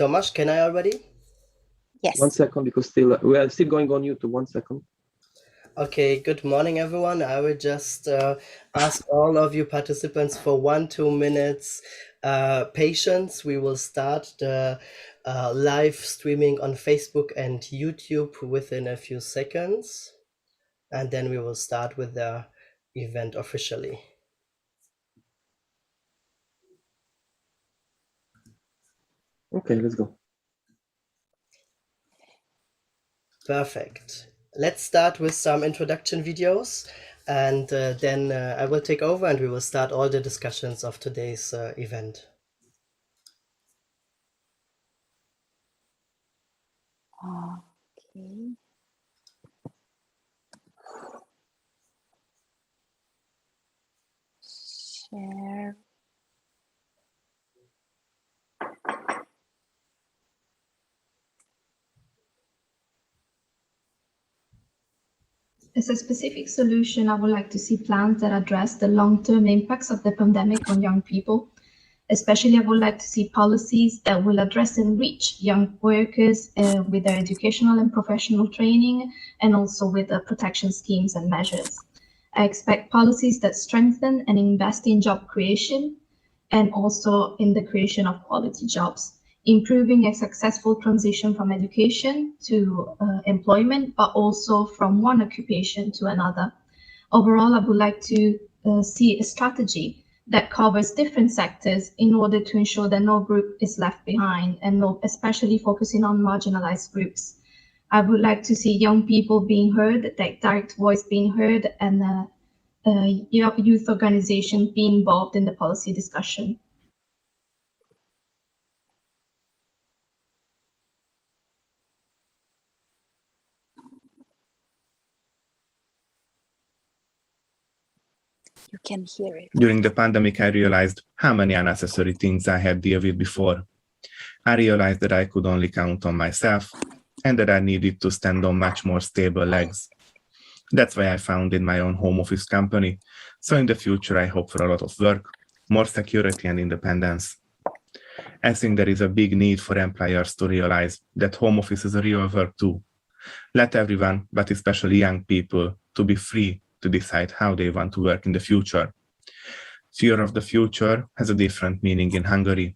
Tomasz, can I already? Yes. 1 second, because we are still going on YouTube. 1 second. Okay, good morning, everyone. I will just ask all of you participants for 1-2 minutes patience. We will start the live streaming on Facebook and YouTube within a few seconds, and then we will start with the event officially. Okay, let's go. Perfect. Let's start with some introduction videos, and then I will take over and we will start all the discussions of today's event. Okay. Share. As a specific solution, I would like to see plans that address the long-term impacts of the pandemic on young people. Especially, I would like to see policies that will address and reach young workers with their educational and professional training, and also with the protection schemes and measures. I expect policies that strengthen and invest in job creation, and also in the creation of quality jobs, improving a successful transition from education to employment, but also from one occupation to another. Overall, I would like to see a strategy that covers different sectors in order to ensure that no group is left behind, and especially focusing on marginalized groups. I would like to see young people being heard, their direct voice being heard, and youth organizations being involved in the policy discussion. You can hear it. During the pandemic, I realized how many unnecessary things I had dealt with before. I realized that I could only count on myself and that I needed to stand on much more stable legs. That's why I founded my own home office company. So in the future, I hope for a lot of work, more security and independence. I think there is a big need for employers to realize that home office is a real work too. Let everyone, but especially young people, to be free to decide how they want to work in the future. Fear of the future has a different meaning in Hungary.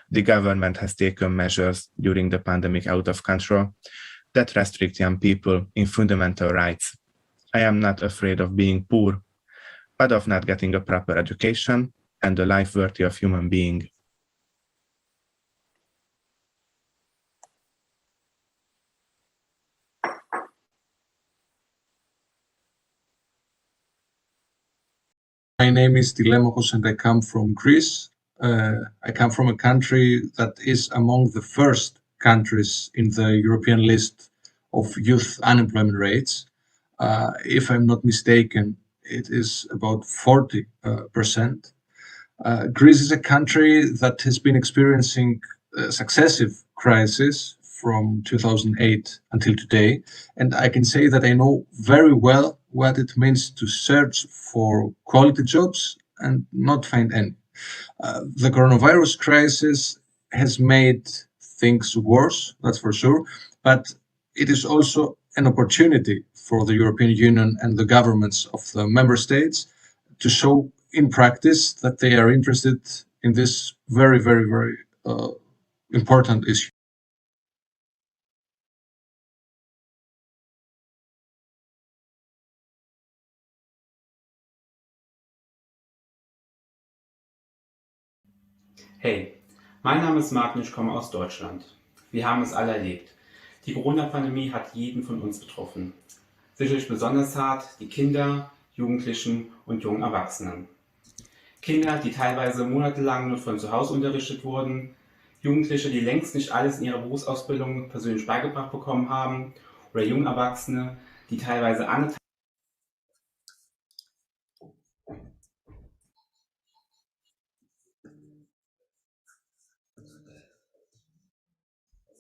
The government has taken measures during the pandemic out of control that restrict young people in fundamental rights. I am not afraid of being poor, but of not getting a proper education and a life worthy of human being. My name is Dilemokos and I come from Greece. I come from a country that is among the first countries in the European list of youth unemployment rates. If I'm not mistaken, it is about 40%. Greece is a country that has been experiencing successive crises from 2008 until today, and I can say that I know very well what it means to search for quality jobs and not find any. The coronavirus crisis has made things worse, that's for sure, but it is also an opportunity for the European Union and the governments of the member states to show in practice that they are interested in this very, very, very important issue. Hey, mein Name ist Martin, ich komme aus Deutschland. Wir haben es alle erlebt. Die Corona-Pandemie hat jeden von uns betroffen. Sicherlich besonders hart die Kinder, Jugendlichen und jungen Erwachsenen. Kinder, die teilweise monatelang nur von zu Hause unterrichtet wurden, Jugendliche, die längst nicht alles in ihrer Berufsausbildung persönlich beigebracht bekommen haben, oder junge Erwachsene, die teilweise anderthalb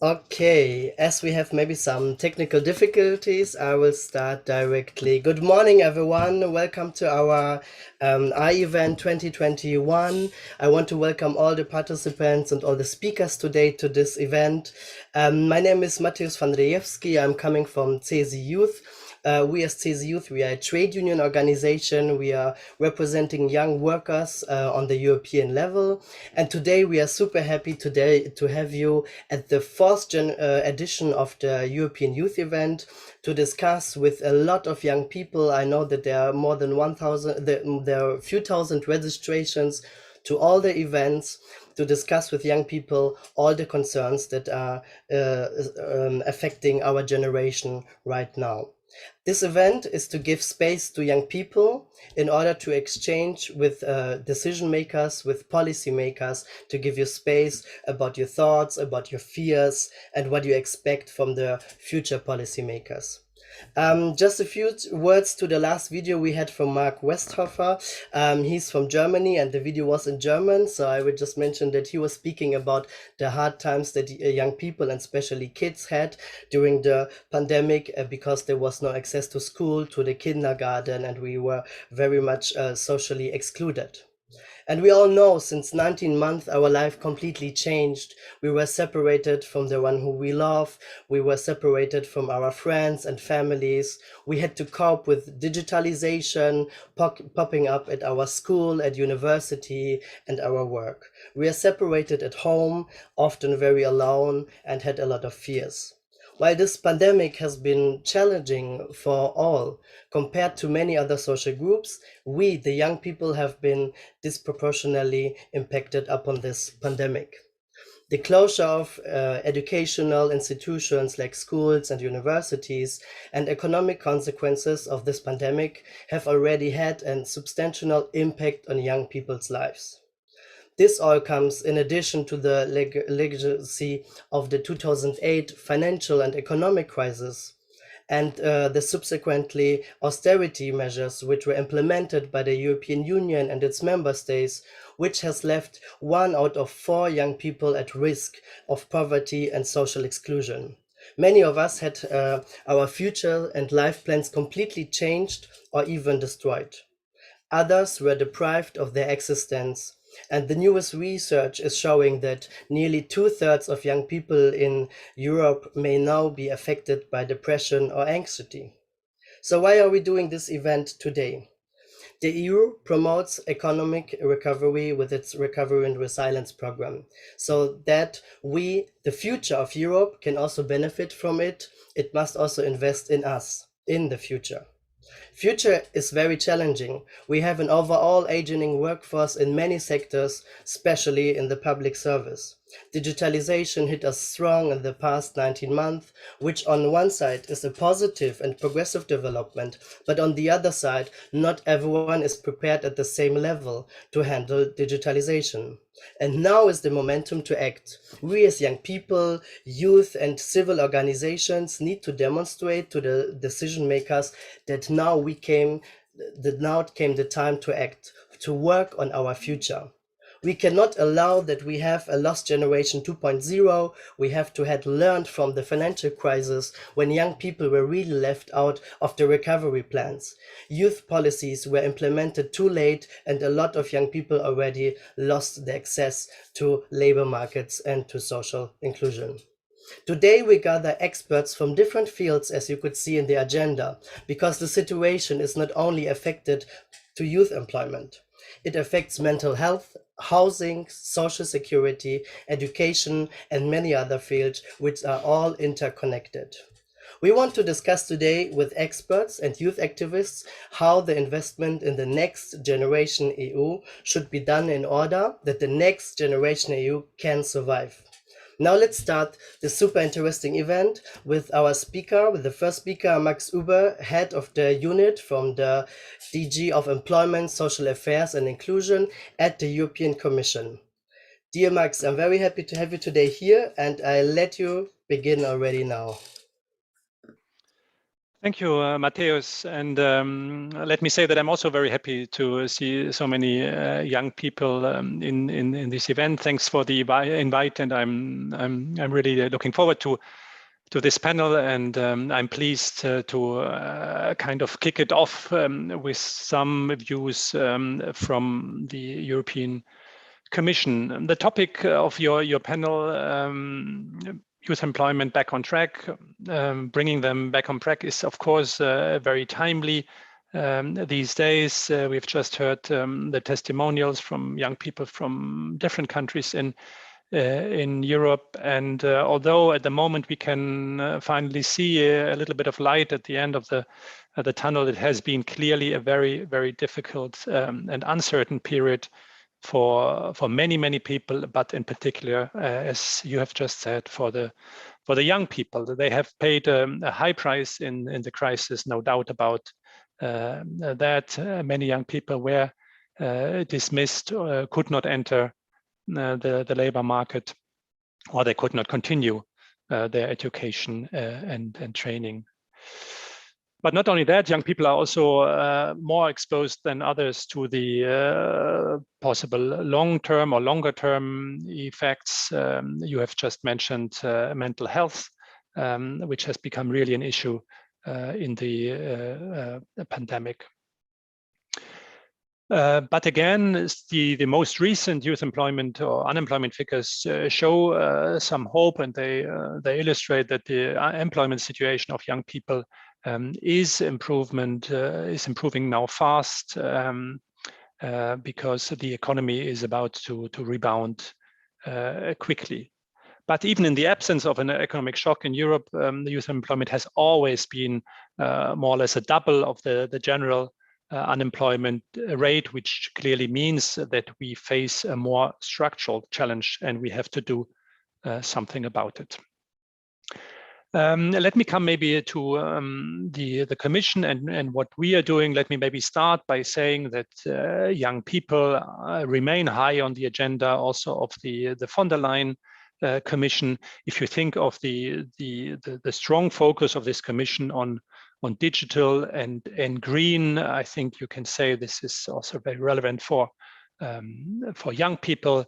Okay, as we have maybe some technical difficulties, I will start directly. Good morning, everyone. Welcome to our iEvent 2021. I want to welcome all the participants and all the speakers today to this event. My name is Mateusz Vandrzejewski. I'm coming from CESI Youth. We as CESI Youth, we are a trade union organization. We are representing young workers on the European level. And today we are super happy today to have you at the fourth edition of the European Youth Event to discuss with a lot of young people. I know that there are more than 1,000, there are a few thousand registrations to all the events to discuss with young people all the concerns that are affecting our generation right now. This event is to give space to young people in order to exchange with decision makers, with policy makers, to give you space about your thoughts, about your fears, and what you expect from the future policy makers. Just a few words to the last video we had from Mark Westhofer. He's from Germany and the video was in German. So I would just mention that he was speaking about the hard times that young people and especially kids had during the pandemic because there was no access to school, to the kindergarten, and we were very much socially excluded. And we all know since 19 months, our life completely changed. We were separated from the one who we love. We were separated from our friends and families. We had to cope with digitalization popping up at our school, at university, and our work. We are separated at home, often very alone, and had a lot of fears. While this pandemic has been challenging for all, compared to many other social groups, we, the young people, have been disproportionately impacted upon this pandemic. The closure of educational institutions like schools and universities and economic consequences of this pandemic have already had a substantial impact on young people's lives. This all comes in addition to the legacy of the 2008 financial and economic crisis and the subsequently austerity measures which were implemented by the European Union and its member states, which has left 1 out of 4 young people at risk of poverty and social exclusion. Many of us had our future and life plans completely changed or even destroyed. Others were deprived of their existence. And the newest research is showing that nearly 2/3 of young people in Europe may now be affected by depression or anxiety. So why are we doing this event today? The EU promotes economic recovery with its Recovery and Resilience Program, so that we, the future of Europe, can also benefit from it. It must also invest in us, in the future. Future is very challenging. We have an overall aging workforce in many sectors, especially in the public service. Digitalization hit us strong in the past 19 months, which on one side is a positive and progressive development, but on the other side, not everyone is prepared at the same level to handle digitalization. And now is the momentum to act. We as young people, youth and civil organizations need to demonstrate to the decision makers that now came the time to act, to work on our future. We cannot allow that we have a lost generation 2.0. We have to have learned from the financial crisis when young people were really left out of the recovery plans. Youth policies were implemented too late and a lot of young people already lost the access to labor markets and to social inclusion. Today we gather experts from different fields, as you could see in the agenda, because the situation is not only affected to youth employment. It affects mental health, housing, social security, education, and many other fields, which are all interconnected. We want to discuss today with experts and youth activists how the investment in the next generation EU should be done in order that the next generation EU can survive. Now let's start this super interesting event with our speaker, with the first speaker, Max Uber, head of the unit from the DG of Employment, Social Affairs and Inclusion at the European Commission. Dear Max, I'm very happy to have you today here and I let you begin already now. Thank you, Matthäus. And let me say that I'm also very happy to see so many young people in this event. Thanks for the invite, and I'm really looking forward to this panel. And I'm pleased to kind of kick it off with some views from the European Commission. The topic of your panel, youth employment back on track, bringing them back on track, is of course very timely these days. We've just heard the testimonials from young people from different countries in Europe, and although at the moment we can finally see a little bit of light at the end of the tunnel, it has been clearly a very, very difficult and uncertain period for many people, but in particular, as you have just said, for the young people. They have paid a high price in the crisis, no doubt about that. Many young people were dismissed, could not enter the labor market, or they could not continue their education and training. But not only that, young people are also more exposed than others to the possible long-term or longer-term effects. You have just mentioned mental health, which has become really an issue in the pandemic. But again, the most recent youth employment or unemployment figures show some hope, and they illustrate that the employment situation of young people is improving now fast, because the economy is about to rebound quickly. But even in the absence of an economic shock in Europe, the youth employment has always been more or less a double of the general unemployment rate, which clearly means that we face a more structural challenge and we have to do something about it. Let me come maybe to the Commission and what we are doing. Let me maybe start by saying that young people remain high on the agenda also of the von der Leyen Commission. If you think of the strong focus of this Commission on digital and green, I think you can say this is also very relevant for young people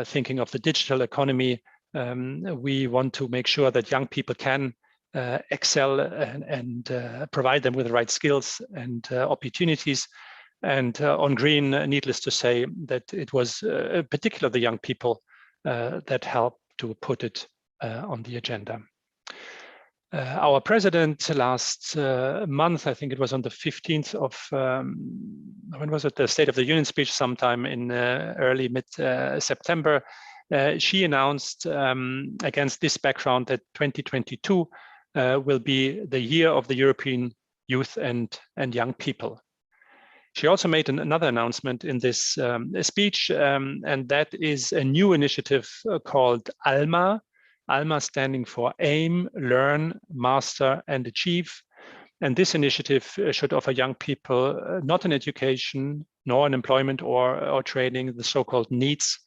thinking of the digital economy. We want to make sure that young people can excel and provide them with the right skills and opportunities. And on green, needless to say, that it was particularly the young people that helped to put it on the agenda. Our president last month, I think it was on the 15th of, when was it, the State of the Union speech sometime in early mid-September, she announced against this background that 2022 will be the year of the European youth and young people. She also made another announcement in this speech, and that is a new initiative called ALMA. ALMA standing for Aim, Learn, Master and Achieve. And this initiative should offer young people not an education, nor an employment or training, the so-called NEETs,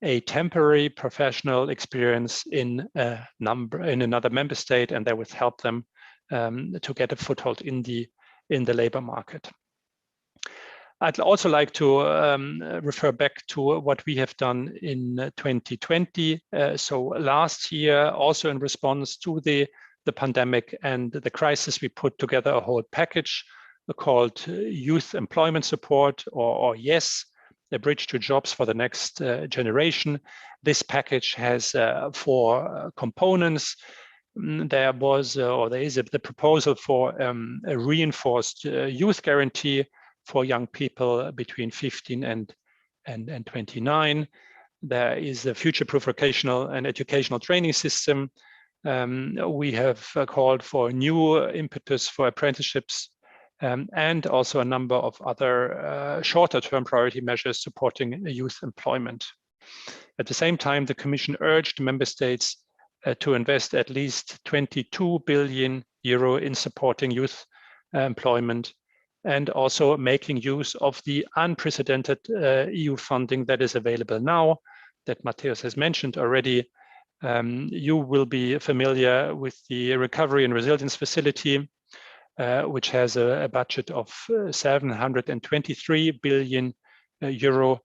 a temporary professional experience in another member state, and that would help them to get a foothold in the labor market. I'd also like to refer back to what we have done in 2020. So last year, also in response to the pandemic and the crisis, we put together a whole package called Youth Employment Support, or YES, a bridge to jobs for the next generation. This package has 4 components. There was, or there is the proposal for a reinforced youth guarantee for young people between 15 and 29. There is a future-proof vocational and educational training system. We have called for new impetus for apprenticeships and also a number of other shorter-term priority measures supporting youth employment. At the same time, the Commission urged member states to invest at least 22 billion euro in supporting youth employment, and also making use of the unprecedented EU funding that is available now, that Matthäus has mentioned already. You will be familiar with the Recovery and Resilience Facility, which has a budget of 723 billion euro.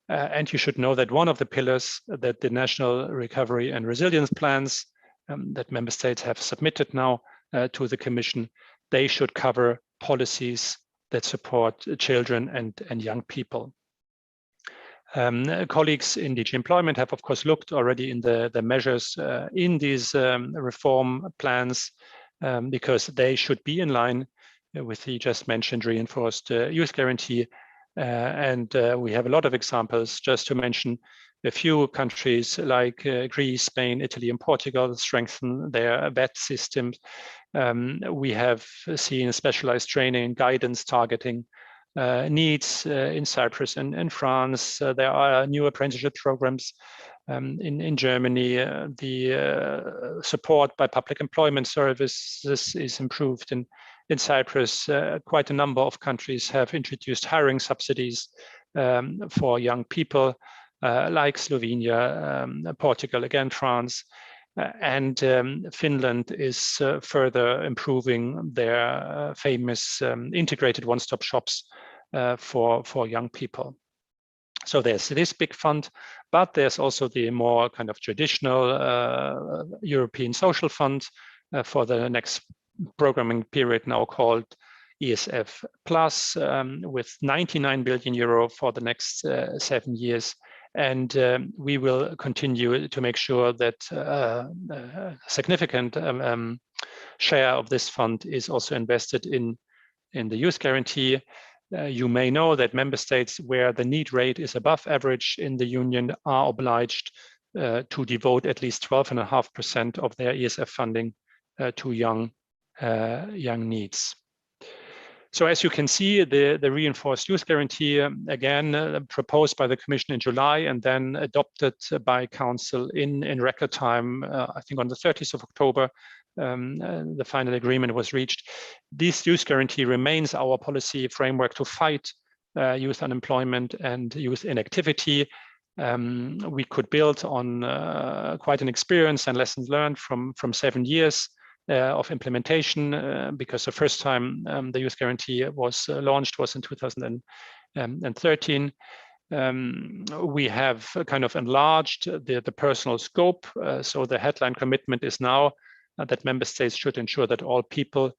And you should know that one of the pillars that the national recovery and resilience plans that member states have submitted now to the Commission, they should cover policies that support children and young people. Colleagues in DG Employment have, of course, looked already in the measures in these reform plans because they should be in line with the just mentioned reinforced youth guarantee. And we have a lot of examples, just to mention a few countries like Greece, Spain, Italy, and Portugal strengthen their VET systems. We have seen specialized training and guidance targeting needs in Cyprus and France. There are new apprenticeship programs in Germany. The support by public employment services is improved in Cyprus. Quite a number of countries have introduced hiring subsidies for young people, like Slovenia, Portugal, again, France. And Finland is further improving their famous integrated one-stop shops for young people. So there's this big fund, but there's also the more kind of traditional European Social Fund for the next programming period, now called ESF Plus, with 99 billion euro for the next 7 years. And we will continue to make sure that a significant share of this fund is also invested in the youth guarantee. You may know that member states where the need rate is above average in the union are obliged to devote at least 12.5% of their ESF funding to young needs. So as you can see, the reinforced youth guarantee, again, proposed by the Commission in July and then adopted by Council in record time, I think on the 30th of October, the final agreement was reached. This youth guarantee remains our policy framework to fight youth unemployment and youth inactivity. We could build on quite an experience and lessons learned from 7 years of implementation, because the first time the youth guarantee was launched was in 2013. We have kind of enlarged the personal scope. So the headline commitment is now that member states should ensure that all people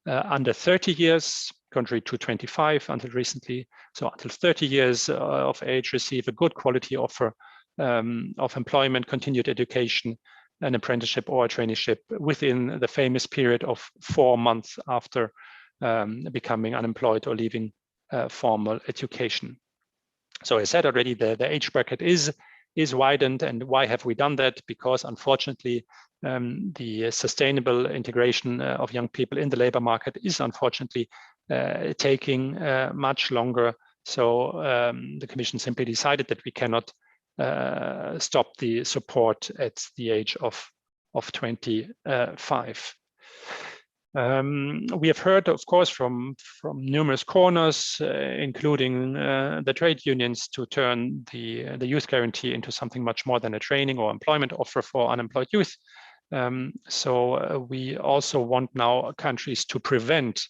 under 30 years, contrary to 25 until recently, so until 30 years of age, receive a good quality offer of employment, continued education, an apprenticeship or a traineeship within the famous period of 4 months after becoming unemployed or leaving formal education. So I said already, the age bracket is widened. And why have we done that? Because unfortunately, the sustainable integration of young people in the labor market is unfortunately taking much longer. So the Commission simply decided that we cannot stop the support at the age of 25. We have heard, of course, from numerous corners, including the trade unions, to turn the youth guarantee into something much more than a training or employment offer for unemployed youth. So we also want now countries to prevent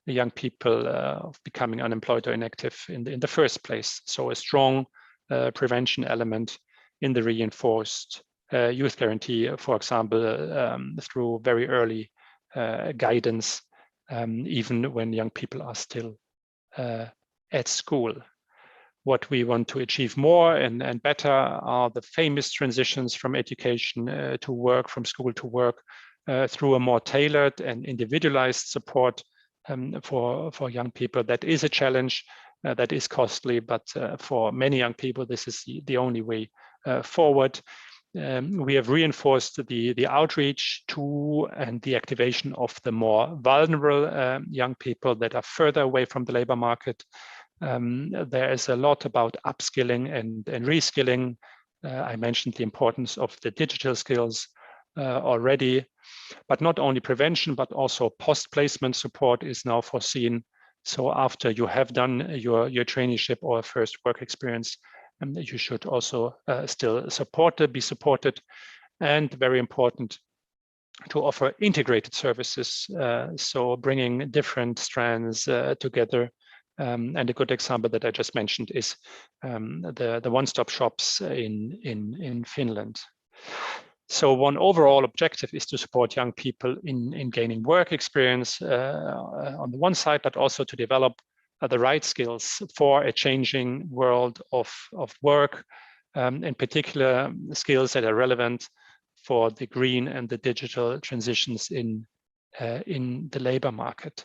the young people of becoming unemployed or inactive in the first place. So a strong prevention element in the reinforced youth guarantee, for example, through very early guidance, even when young people are still at school. What we want to achieve more and better are the famous transitions from education to work, from school to work, through a more tailored and individualized support for young people. That is a challenge, that is costly, but for many young people, this is the only way forward. We have reinforced the outreach to and the activation of the more vulnerable young people that are further away from the labor market. There is a lot about upskilling and reskilling. I mentioned the importance of the digital skills already, but not only prevention, but also post-placement support is now foreseen. So after you have done your traineeship or first work experience, you should also still be supported. And very important, to offer integrated services, so bringing different strands together. And a good example that I just mentioned is the one-stop shops in Finland. So one overall objective is to support young people in gaining work experience on the one side, but also to develop the right skills for a changing world of work, in particular skills that are relevant for the green and the digital transitions in the labor market.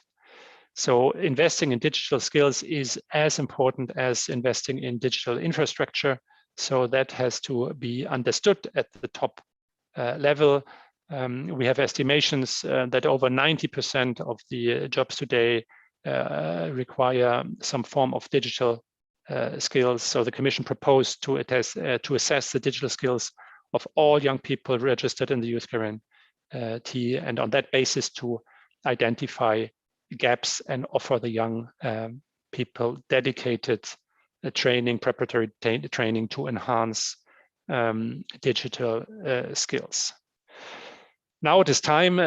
So investing in digital skills is as important as investing in digital infrastructure. So that has to be understood at the top level. We have estimations that over 90% of the jobs today require some form of digital skills. So the Commission proposed to assess the digital skills of all young people registered in the Youth Guarantee, and on that basis to identify gaps and offer the young people dedicated training, preparatory training to enhance digital skills. Now it is time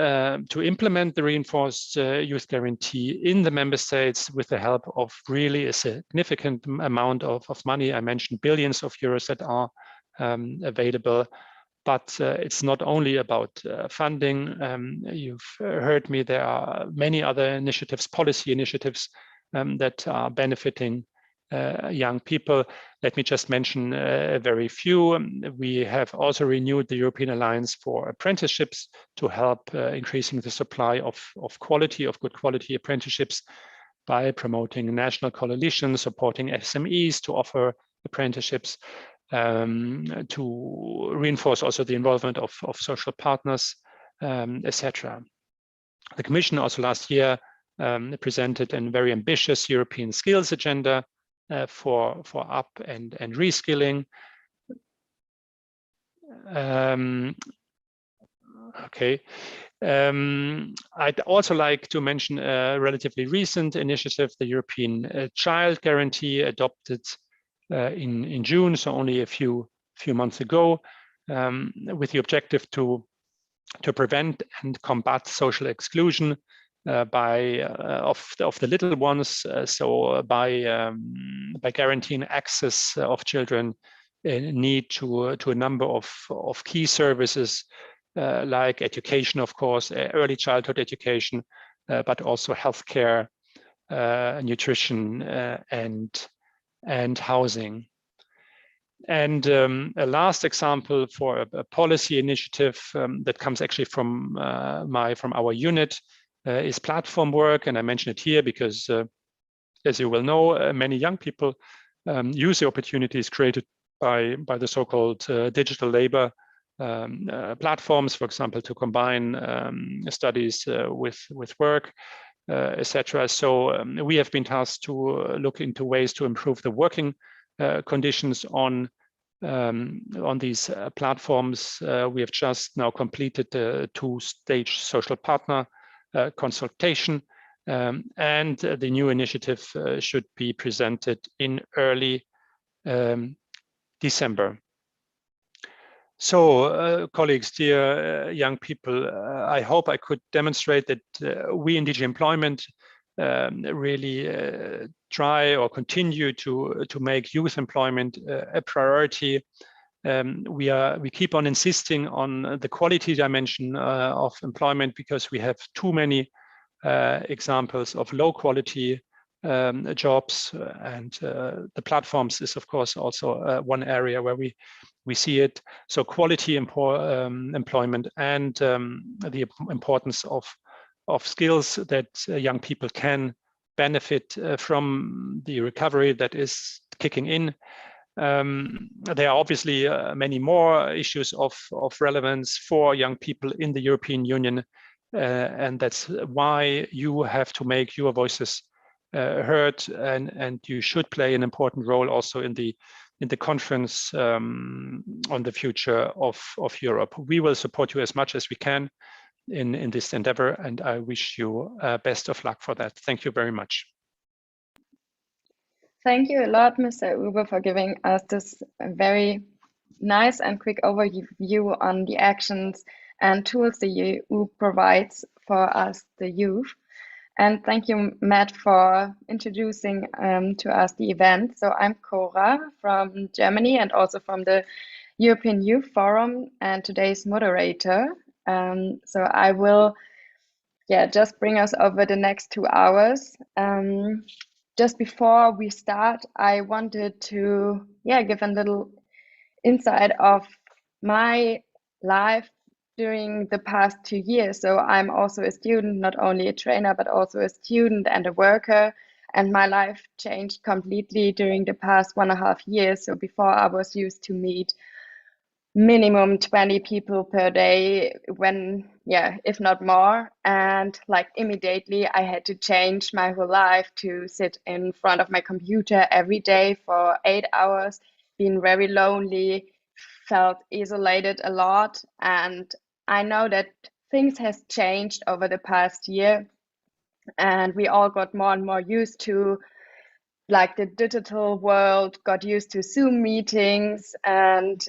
to implement the reinforced youth guarantee in the member states with the help of really a significant amount of money. I mentioned billions of euros that are available, but it's not only about funding. You've heard me, there are many other initiatives, policy initiatives that are benefiting young people. Let me just mention a very few. We have also renewed the European Alliance for Apprenticeships to help increasing the supply of good quality apprenticeships by promoting national coalitions, supporting SMEs to offer apprenticeships, to reinforce also the involvement of social partners, etc. The Commission also last year presented a very ambitious European skills agenda for up and reskilling. I'd also like to mention a relatively recent initiative, the European Child Guarantee, adopted in June, so only a few months ago, with the objective to prevent and combat social exclusion of the little ones. So by guaranteeing access of children in need to a number of key services like education, of course, early childhood education, but also healthcare, nutrition, and housing. And a last example for a policy initiative that comes actually from our unit is platform work, and I mention it here because, as you will know, many young people use the opportunities created by the so-called digital labor platforms, for example, to combine studies with work, etc. So we have been tasked to look into ways to improve the working conditions on these platforms. We have just now completed the two-stage social partner consultation, and the new initiative should be presented in early December. So, colleagues, dear young people, I hope I could demonstrate that we in DG Employment really try or continue to make youth employment a priority. We keep on insisting on the quality dimension of employment because we have too many examples of low quality jobs, and the platforms is of course also one area where we see it. So quality employment and the importance of skills that young people can benefit from the recovery that is kicking in. There are obviously many more issues of relevance for young people in the European Union, and that's why you have to make your voices heard, and you should play an important role also in the conference on the future of Europe. We will support you as much as we can in this endeavor, and I wish you best of luck for that. Thank you very much. Thank you a lot, Mr. Uwe, for giving us this very nice and quick overview on the actions and tools the EU provides for us, the youth. And thank you, Matt, for introducing to us the event. So I'm Cora from Germany and also from the European Youth Forum and today's moderator. So I will just bring us over the next 2 hours. Just before we start, I wanted to give a little insight of my life during the past 2 years. So I'm also a student, not only a trainer, but also a student and a worker. And my life changed completely during the past 1.5 years. So before I was used to meet minimum 20 people per day, if not more. And like immediately I had to change my whole life to sit in front of my computer every day for 8 hours, being very lonely, felt isolated a lot. And I know that things has changed over the past year, and we all got more and more used to like the digital world, got used to Zoom meetings and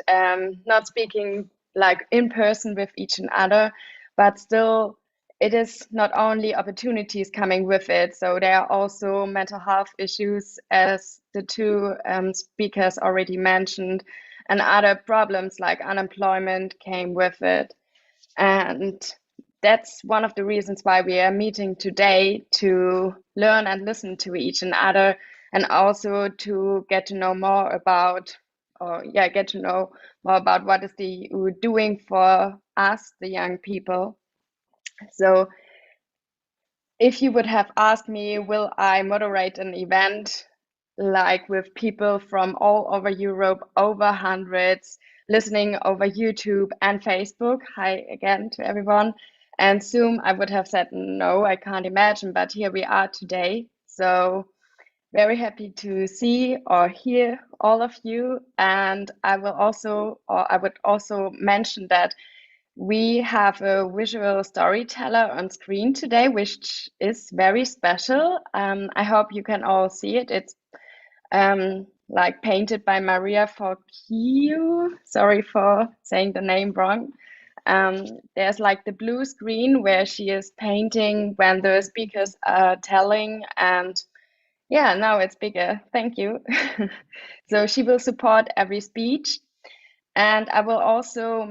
not speaking like in person with each other, but still it is not only opportunities coming with it. So there are also mental health issues, as the two speakers already mentioned, and other problems like unemployment came with it. And that's one of the reasons why we are meeting today, to learn and listen to each other, and also to get to know more about, what is the EU doing for us, the young people. So if you would have asked me, will I moderate an event like with people from all over Europe, over hundreds, listening over YouTube and Facebook? Hi again to everyone. And Zoom, I would have said, no, I can't imagine, but here we are today. So very happy to see or hear all of you. And I would also mention that we have a visual storyteller on screen today, which is very special. I hope you can all see it. It's like painted by Maria Forquiu. Sorry for saying the name wrong. There's like the blue screen where she is painting when the speakers are telling, and now it's bigger. Thank you. So she will support every speech. And I would also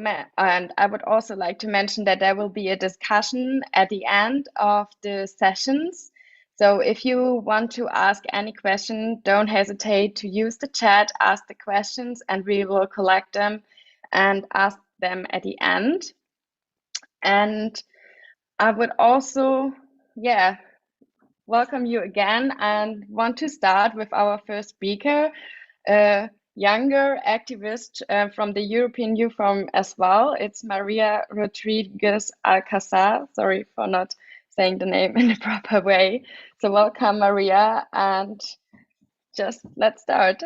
like to mention that there will be a discussion at the end of the sessions. So if you want to ask any question, don't hesitate to use the chat, ask the questions, and we will collect them and ask them at the end. And I would also, welcome you again, and want to start with our first speaker, younger activist from the European Youth Forum as well. It's Maria Rodriguez Alcazar. Sorry for not saying the name in the proper way. So welcome, Maria, and just let's start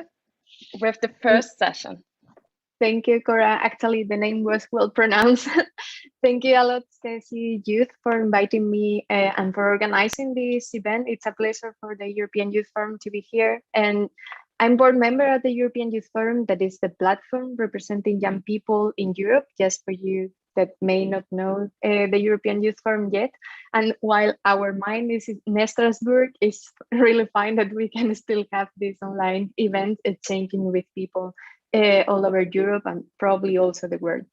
with the first session. Thank you, Cora. Actually, the name was well pronounced. Thank you a lot, CESI Youth, for inviting me and for organizing this event. It's a pleasure for the European Youth Forum to be here. And I'm board member at the European Youth Forum, that is the platform representing young people in Europe, just for you that may not know the European Youth Forum yet. And while our mind is in Strasbourg, it's really fine that we can still have this online event exchanging with people all over Europe and probably also the world.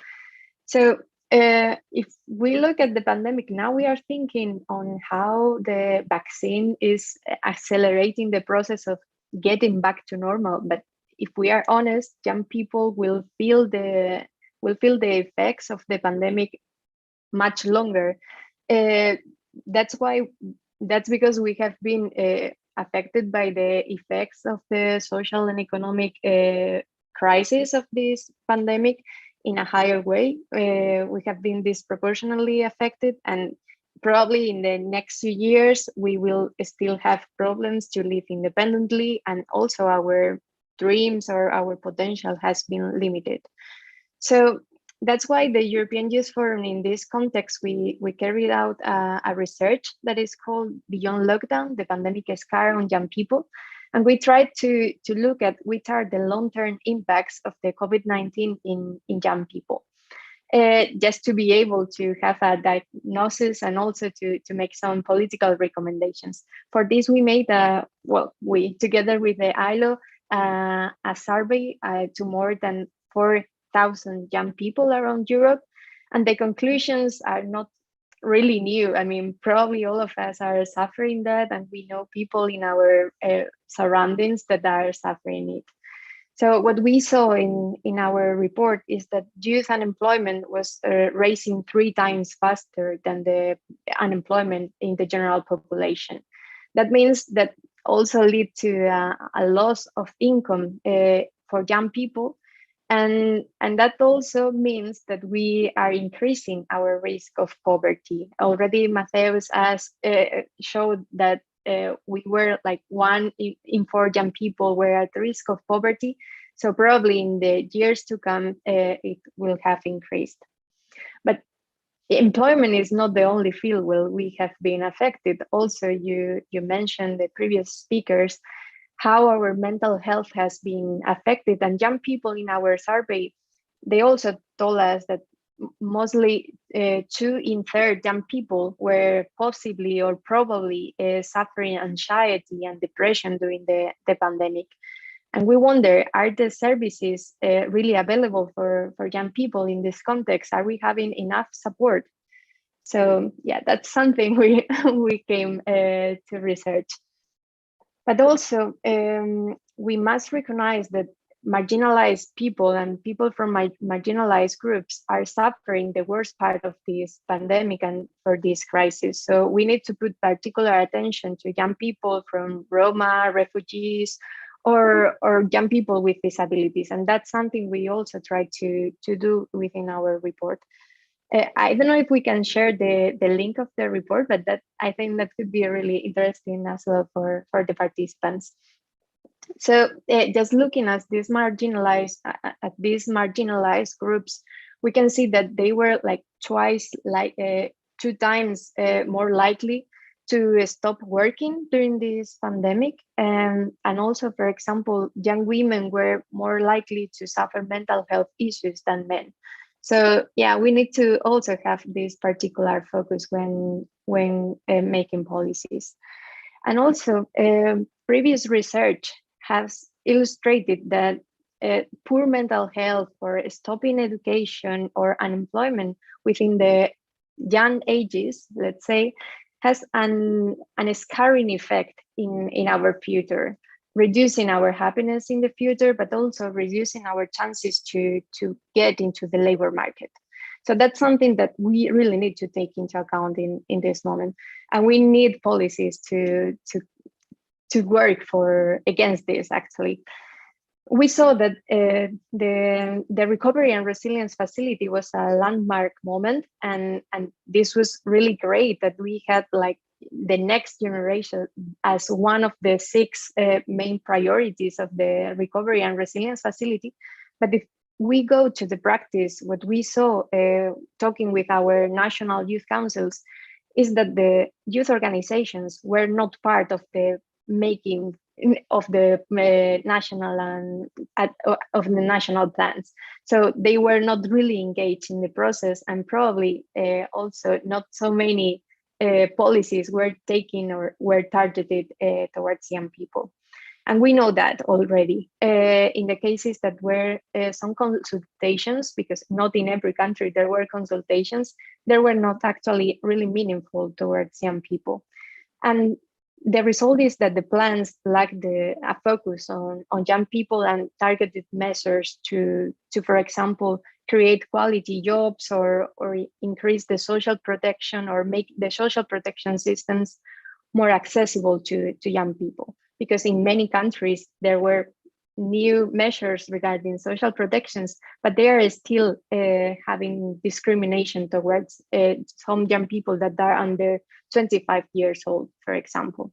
So if we look at the pandemic now, we are thinking on how the vaccine is accelerating the process of getting back to normal. But if we are honest, young people will feel the effects of the pandemic much longer. That's because we have been affected by the effects of the social and economic crisis of this pandemic in a higher way. We have been disproportionately affected, and probably in the next few years, we will still have problems to live independently, and also our dreams or our potential has been limited. So that's why the European Youth Forum, in this context, we carried out a research that is called Beyond Lockdown, the Pandemic Scar on Young People. And we tried to look at which are the long-term impacts of the COVID-19 in young people. just to be able to have a diagnosis and also to make some political recommendations. For this, we made we together with the ILO a survey to more than 4,000 young people around Europe, and the conclusions are not really new. I mean, probably all of us are suffering that, and we know people in our surroundings that are suffering it. So what we saw in our report is that youth unemployment was rising 3 times faster than the unemployment in the general population. That means that also lead to a loss of income for young people. And that also means that we are increasing our risk of poverty. Already Mateus showed that we were like 1 in 4 young people were at risk of poverty. So probably in the years to come, it will have increased. But employment is not the only field where we have been affected. Also, you mentioned the previous speakers, how our mental health has been affected, and young people in our survey, they also told us that mostly 2 in 3 young people were possibly or probably suffering anxiety and depression during the pandemic. And we wonder, are the services really available for young people in this context? Are we having enough support? So yeah, that's something we came to research. But also, we must recognize that marginalized people and people from marginalized groups are suffering the worst part of this pandemic and for this crisis. So we need to put particular attention to young people from Roma, refugees, or young people with disabilities. And that's something we also try to do within our report. I don't know if we can share the link of the report, but that I think that could be really interesting as well for the participants. So just looking at these marginalized groups, we can see that they were like 2 times more likely to stop working during this pandemic. And also, for example, young women were more likely to suffer mental health issues than men. So yeah, we need to also have this particular focus when making policies. And also, previous research has illustrated that poor mental health or stopping education or unemployment within the young ages, let's say, has an scarring effect in our future, reducing our happiness in the future, but also reducing our chances to get into the labor market. So that's something that we really need to take into account in this moment. And we need policies to work against this, actually. We saw that the Recovery and Resilience Facility was a landmark moment, and this was really great that we had like the next generation as one of the 6 main priorities of the Recovery and Resilience Facility. But if we go to the practice, what we saw talking with our national youth councils is that the youth organizations were not part of the making of the national plans. So they were not really engaged in the process, and probably also not so many policies were taken or were targeted towards young people. And we know that already in the cases that were some consultations, because not in every country there were consultations, they were not actually really meaningful towards young people. And the result is that the plans lack a focus on young people and targeted measures to, for example, create quality jobs or increase the social protection or make the social protection systems more accessible to young people. Because in many countries, there were new measures regarding social protections, but they are still having discrimination towards some young people that are under 25 years old, for example.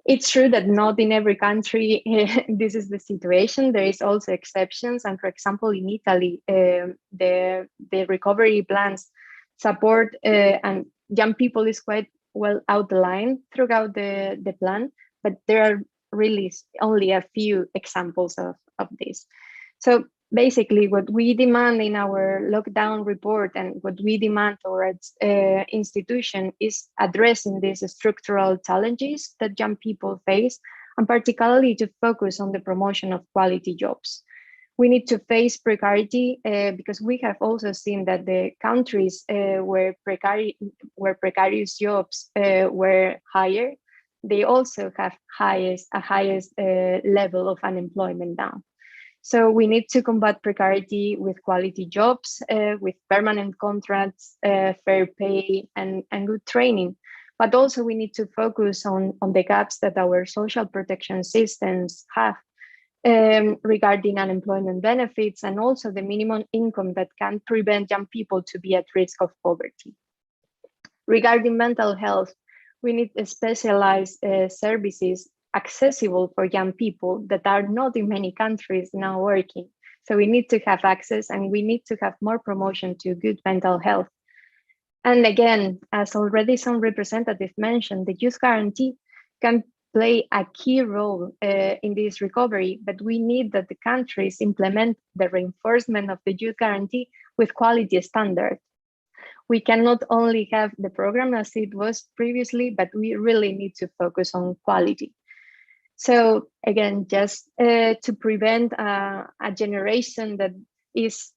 It's true that not in every country this is the situation. There is also exceptions. And for example, in Italy, the recovery plans support and young people is quite well outlined throughout the plan, but there are really only a few examples of this. So Basically, what we demand in our lockdown report and what we demand towards institution is addressing these structural challenges that young people face, and particularly to focus on the promotion of quality jobs. We need to face precarity because we have also seen that the countries where precarious jobs were higher, they also have a highest level of unemployment now. So we need to combat precarity with quality jobs, with permanent contracts, fair pay, and good training. But also we need to focus on the gaps that our social protection systems have regarding unemployment benefits and also the minimum income that can prevent young people to be at risk of poverty. Regarding mental health, we need specialized services accessible for young people that are not in many countries now working. So we need to have access and we need to have more promotion to good mental health. And again, as already some representatives mentioned, the youth guarantee can play a key role in this recovery, but we need that the countries implement the reinforcement of the youth guarantee with quality standards. We cannot only have the program as it was previously, but we really need to focus on quality. So again, just to prevent a generation that is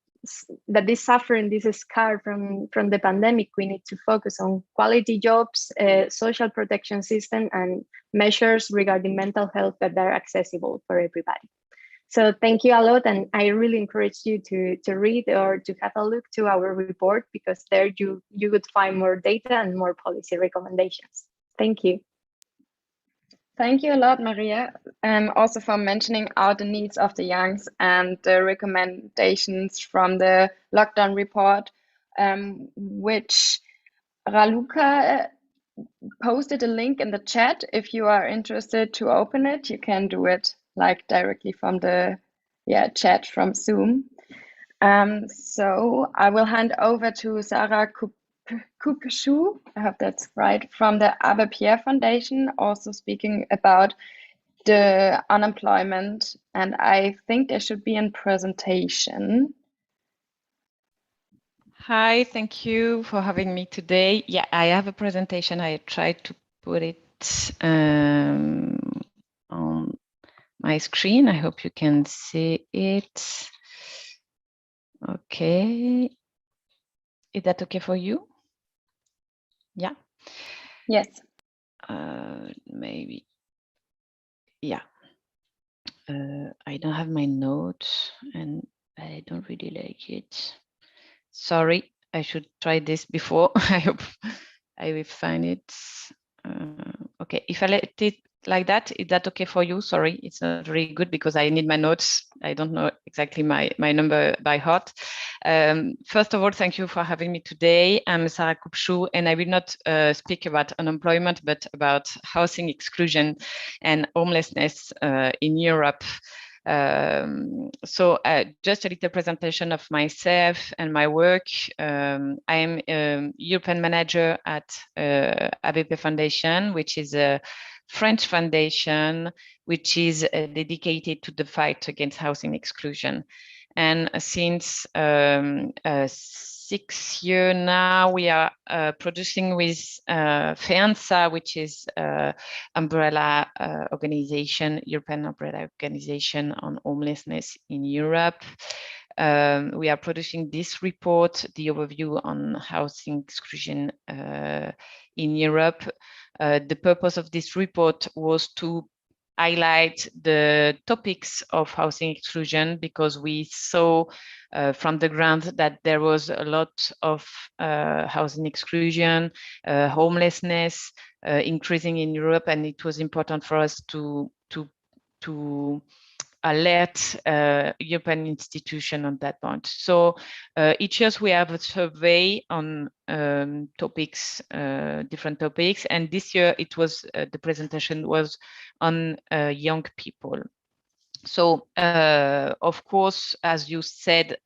suffering this scar from the pandemic, we need to focus on quality jobs, social protection system, and measures regarding mental health that are accessible for everybody. So thank you a lot, and I really encourage you to read or to have a look to our report, because there you would find more data and more policy recommendations. Thank you. Thank you a lot, Maria, also for mentioning out the needs of the youngs and the recommendations from the lockdown report, which Raluca posted a link in the chat. If you are interested to open it, you can do it like directly from the chat from Zoom. So I will hand over to Sarah Kupshu, I hope that's right, from the Abbé Pierre Foundation, also speaking about the unemployment. And I think there should be a presentation. Hi, thank you for having me today. Yeah, I have a presentation. I tried to put it on my screen. I hope you can see it. Okay. Is that okay for you? Yeah. Yes. Maybe. Yeah. I don't have my notes and I don't really like it. Sorry, I should try this before. I hope I will find it. Okay, if I let it like that, is that okay for you? Sorry, it's not very good because I need my notes. I don't know exactly my number by heart. First of all, thank you for having me today. I'm Sarah Kupshu, and I will not speak about unemployment, but about housing exclusion and homelessness in Europe. So just a little presentation of myself and my work. I am a European manager at Abbé Pierre Foundation, which is a French foundation which is dedicated to the fight against housing exclusion. And since 6 years now, we are producing with FEANSA, which is umbrella organization, European umbrella organization on homelessness in Europe. We are producing this report, the overview on housing exclusion in Europe. The purpose of this report was to highlight the topics of housing exclusion, because we saw from the ground that there was a lot of housing exclusion, homelessness increasing in Europe, and it was important for us to alert European institution on that point. So each year we have a survey on topics, different topics, and this year it was the presentation was on young people. So of course, as you said,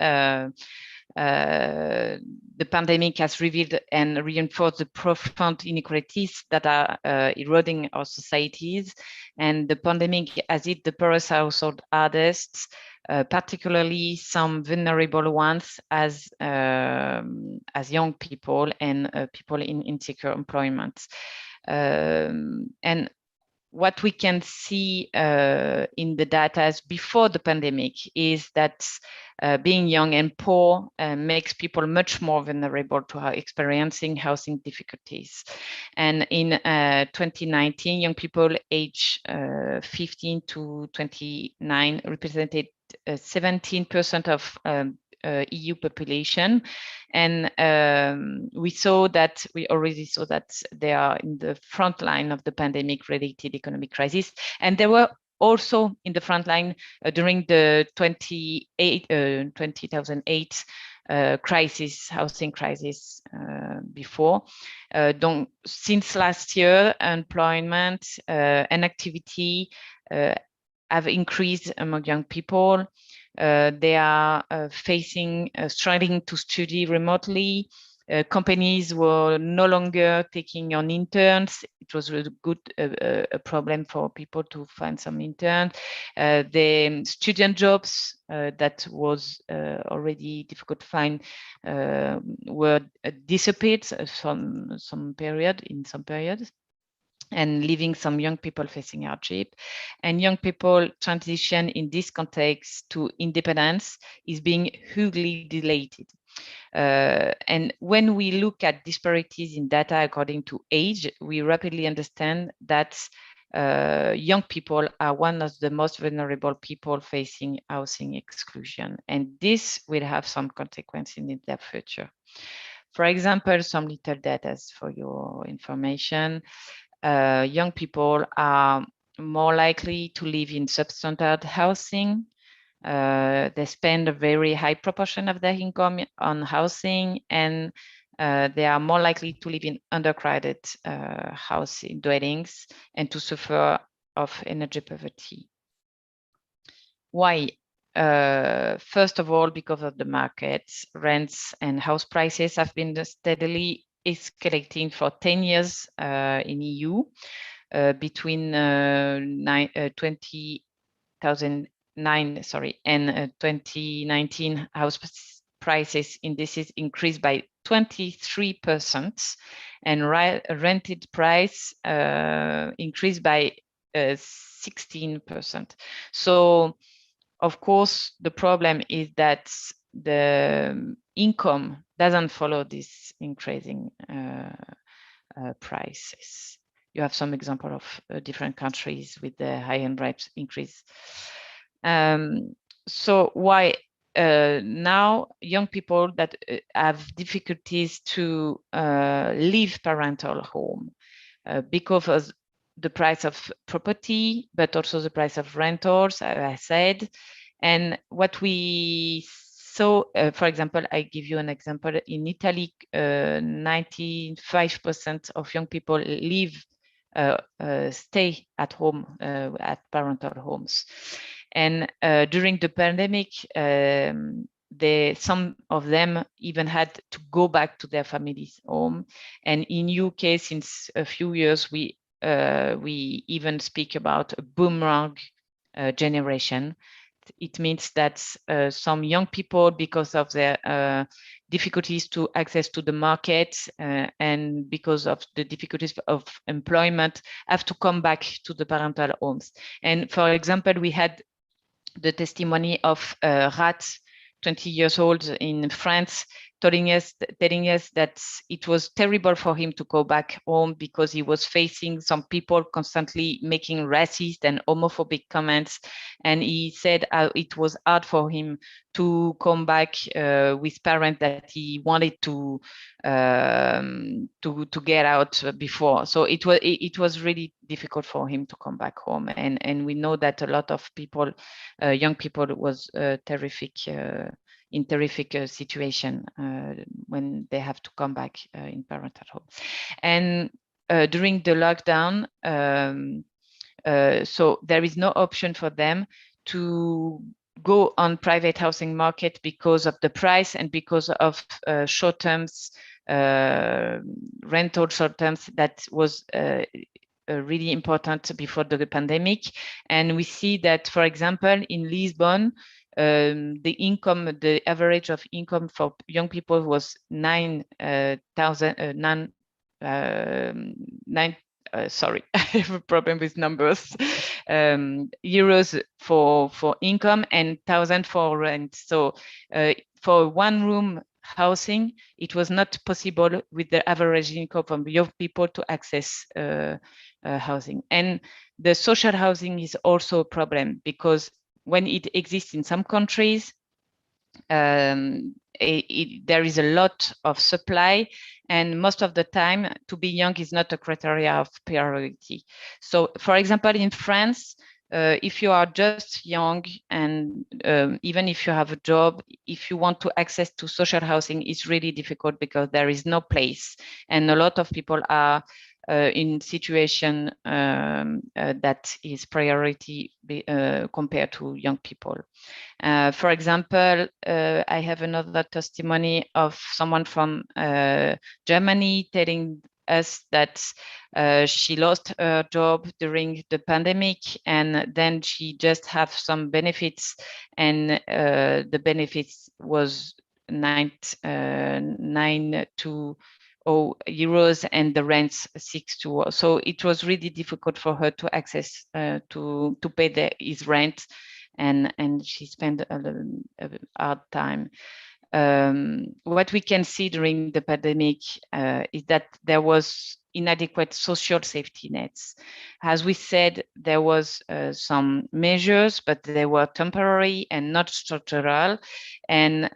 the pandemic has revealed and reinforced the profound inequalities that are eroding our societies. And the pandemic has hit the poorest household hardest, particularly some vulnerable ones as young people and people in insecure employment. And what we can see in the data before the pandemic is that being young and poor makes people much more vulnerable to experiencing housing difficulties. And in 2019, young people aged 15 to 29 represented 17% of EU population, and we already saw that they are in the front line of the pandemic-related economic crisis, and they were also in the front line during the 2008 housing crisis before. Since last year, employment and activity have increased among young people. They are struggling to study remotely. Companies were no longer taking on interns. It was a good problem for people to find some interns. The student jobs that was already difficult to find were disappeared in some periods, and leaving some young people facing hardship. And young people transition in this context to independence is being hugely delayed. And when we look at disparities in data according to age, we rapidly understand that young people are one of the most vulnerable people facing housing exclusion, and this will have some consequences in their future. For example, some little data for your information. Young people are more likely to live in substandard housing. They spend a very high proportion of their income on housing, and they are more likely to live in undercrowded housing dwellings and to suffer of energy poverty. Why? First of all, because of the markets, rents and house prices have been steadily escalating for 10 years in EU. Between 2009 and 2019, house prices indices increased by 23%, and rented price increased by 16%. So, of course, the problem is that the income doesn't follow this increasing prices. You have some example of different countries with the high-end rate increase. So why now young people that have difficulties to leave parental home because of the price of property, but also the price of rentals, as I said. And what we saw, for example, I give you an example. In Italy, 95% of young people stay at home at parental homes. And during the pandemic, some of them even had to go back to their family's home. And in UK, since a few years, we even speak about a boomerang generation. It means that some young people, because of their difficulties to access to the market and because of the difficulties of employment, have to come back to the parental homes. And for example, we had the testimony of Rat, 20 years old in France, telling us that it was terrible for him to go back home because he was facing some people constantly making racist and homophobic comments. And he said it was hard for him to come back with parents that he wanted to get out before. So it was really difficult for him to come back home. And we know that a lot of people, young people, was in terrific situation when they have to come back in parental home. And during the lockdown, so there is no option for them to go on private housing market because of the price and because of short terms rental short terms that was really important before the pandemic. And we see that, for example, in Lisbon, the average of income for young people was 9,000 sorry, I have a problem with numbers. Euros for income and 1,000 for rent. So for one room housing, it was not possible with the average income of young people to access housing. And the social housing is also a problem because when it exists in some countries, there is a lot of supply, and most of the time to be young is not a criteria of priority. So for example, in France, if you are just young and even if you have a job, if you want to access to social housing, it's really difficult because there is no place, and a lot of people are in situation that is priority compared to young people. For example, I have another testimony of someone from Germany telling us that she lost her job during the pandemic, and then she just have some benefits, and the benefits was 920 euros and the rents 620. So it was really difficult for her to access to pay his rent, and she spent a hard time. What we can see during the pandemic is that there was inadequate social safety nets. As we said, there was some measures, but they were temporary and not structural, and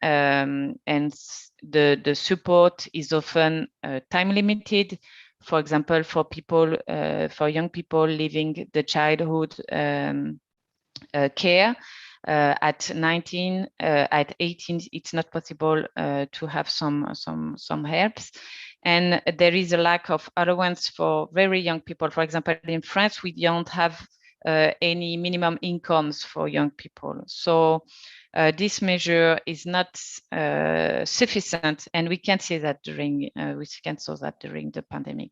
the support is often time limited. For example, for people, for young people leaving the childhood care. At 19, at 18, it's not possible to have some helps. And there is a lack of allowance for very young people. For example, in France, we don't have any minimum incomes for young people. So this measure is not sufficient, and we can see that during the pandemic.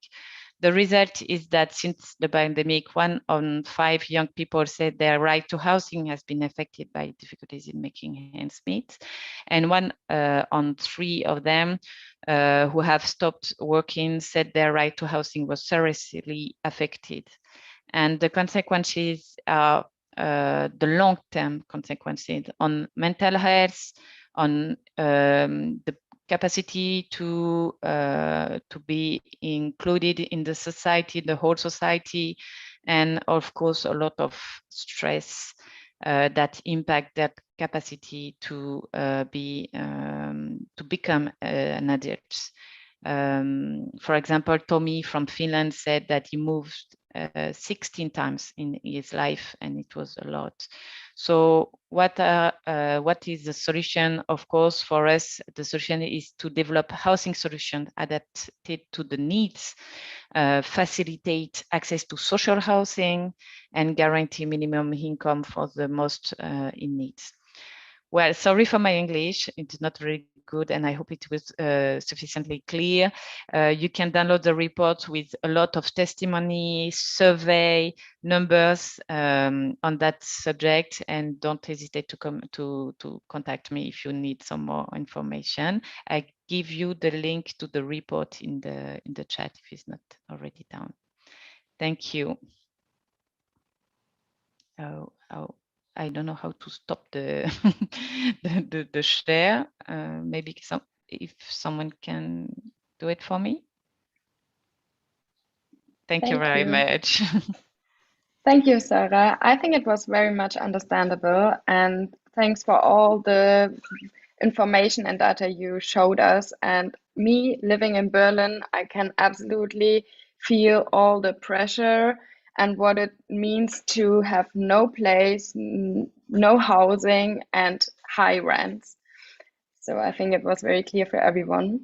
The result is that since the pandemic, 1 on 5 young people said their right to housing has been affected by difficulties in making ends meet. And 1 on 3 of them who have stopped working said their right to housing was seriously affected. And the consequences are the long-term consequences on mental health, on the capacity to be included in the society, the whole society, and of course a lot of stress that impact that capacity to become an adult. For example, Tommy from Finland said that he moved 16 times in his life, and it was a lot. So what is the solution? Of course, for us, the solution is to develop housing solutions adapted to the needs, facilitate access to social housing, and guarantee minimum income for the most in need. Well, sorry for my English. It's not very good, and I hope it was sufficiently clear. You can download the report with a lot of testimony, survey, numbers on that subject, and don't hesitate to come to contact me if you need some more information. I give you the link to the report in the chat if it's not already down. Thank you. I don't know how to stop the the share. Maybe if someone can do it for me. Thank you very much. Thank you, Sarah. I think it was very much understandable, and thanks for all the information and data you showed us. And me living in Berlin, I can absolutely feel all the pressure and what it means to have no place, no housing, and high rents. So I think it was very clear for everyone.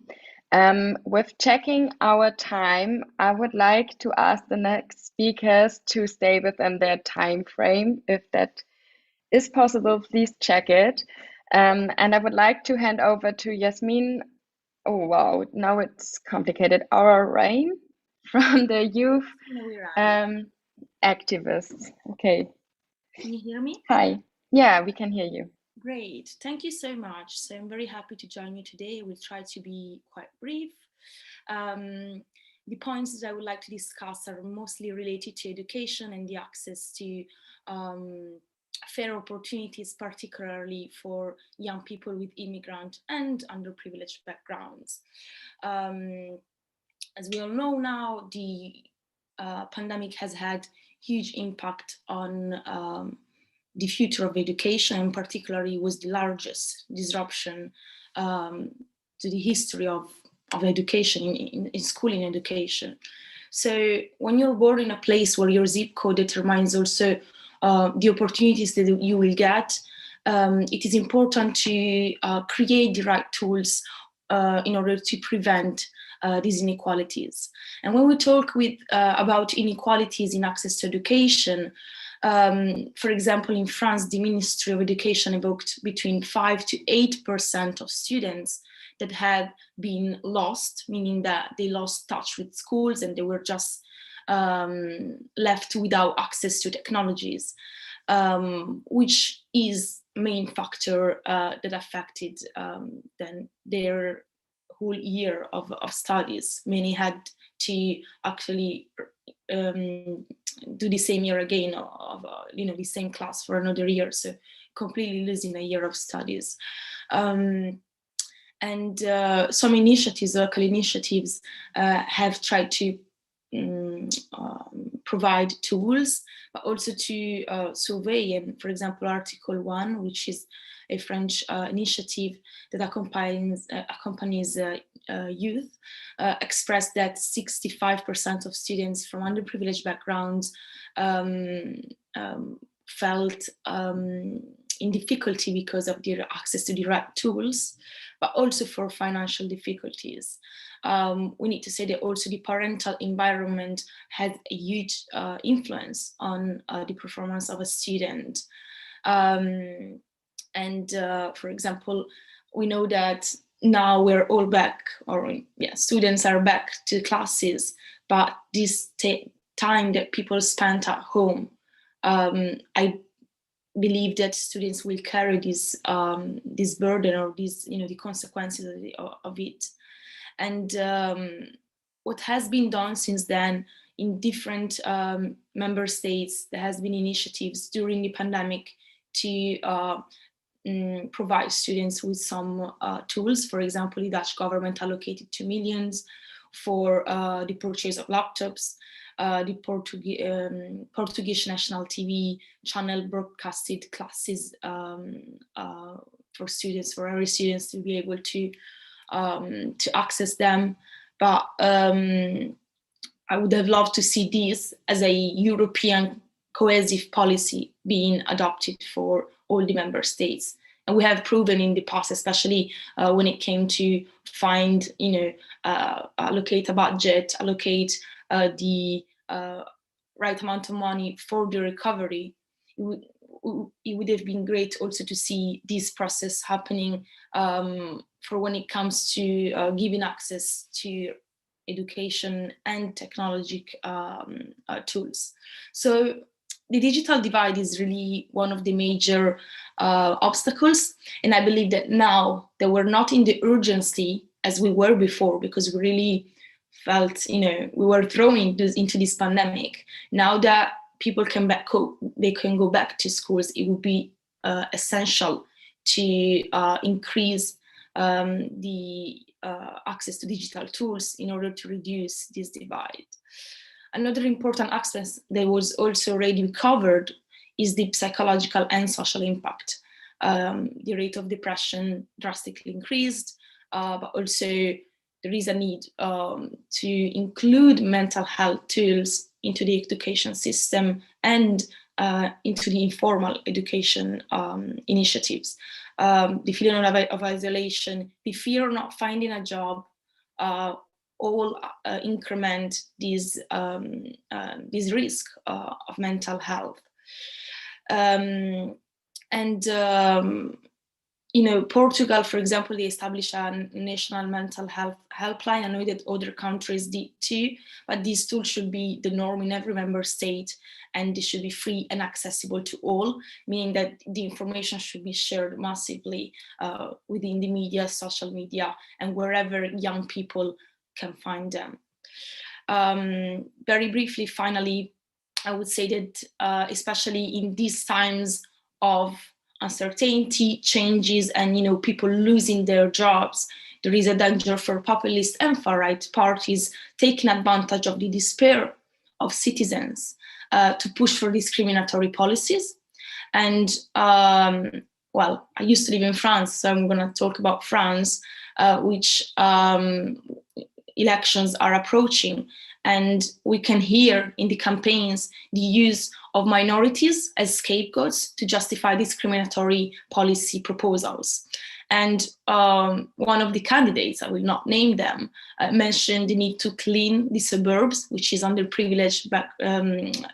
With checking our time, I would like to ask the next speakers to stay within their time frame, if that is possible, please check it. And I would like to hand over to Yasmin. Oh, wow, now it's complicated. Our Rain from the Youth Activists. Okay. Can you hear me? Hi. Yeah, we can hear you. Great. Thank you so much. So I'm very happy to join you today. We'll try to be quite brief. The points that I would like to discuss are mostly related to education and the access to fair opportunities, particularly for young people with immigrant and underprivileged backgrounds. As we all know now, the pandemic has had huge impact on the future of education, and particularly was the largest disruption to the history of education in schooling education. So when you're born in a place where your zip code determines also the opportunities that you will get, it is important to create the right tools in order to prevent these inequalities. And when we talk about inequalities in access to education, for example, in France, the Ministry of Education evoked between 5 to 8% of students that had been lost, meaning that they lost touch with schools and they were just left without access to technologies, which is main factor that affected then their whole year of studies. Many had to actually do the same year again of the same class for another year, so completely losing a year of studies. And some initiatives, local initiatives, have tried to provide tools, but also to survey. And for example, Article 1, which is a French initiative that accompanies youth, expressed that 65% of students from underprivileged backgrounds felt in difficulty because of their access to the right tools, but also for financial difficulties. We need to say that also the parental environment has a huge influence on the performance of a student. For example, we know that now we're all back, students are back to classes, but this time that people spent at home, I believe that students will carry this burden or the consequences of it. And what has been done since then in different member states, there has been initiatives during the pandemic to provide students with some tools. For example, the Dutch government allocated 2 million for the purchase of laptops. The Portuguese national TV channel broadcasted classes for students, for every students to be able to access them. But I would have loved to see this as a European cohesive policy being adopted for all the member states. And we have proven in the past, especially when it came to find, allocate a budget, allocate the right amount of money for the recovery. It would have been great also to see this process happening for when it comes to giving access to education and technology tools. So the digital divide is really one of the major obstacles. And I believe that now that we're not in the urgency as we were before, because we really felt, we were thrown into this pandemic. Now that people can go back to schools, it would be essential to increase the access to digital tools in order to reduce this divide. Another important aspect that was also already covered is the psychological and social impact. The rate of depression drastically increased, but also there is a need to include mental health tools into the education system and into the informal education initiatives. The feeling of isolation, the fear of not finding a job, all increment this risk of mental health. And Portugal, for example, they established a national mental health helpline. I know that other countries did too, but this tool should be the norm in every member state, and it should be free and accessible to all, meaning that the information should be shared massively within the media, social media, and wherever young people can find them. Very briefly, finally, I would say that especially in these times of uncertainty, changes, and people losing their jobs, there is a danger for populist and far-right parties taking advantage of the despair of citizens to push for discriminatory policies. And well, I used to live in France, so I'm going to talk about France, which elections are approaching. And we can hear in the campaigns the use of minorities as scapegoats to justify discriminatory policy proposals. And one of the candidates, I will not name them, mentioned the need to clean the suburbs, which is underprivileged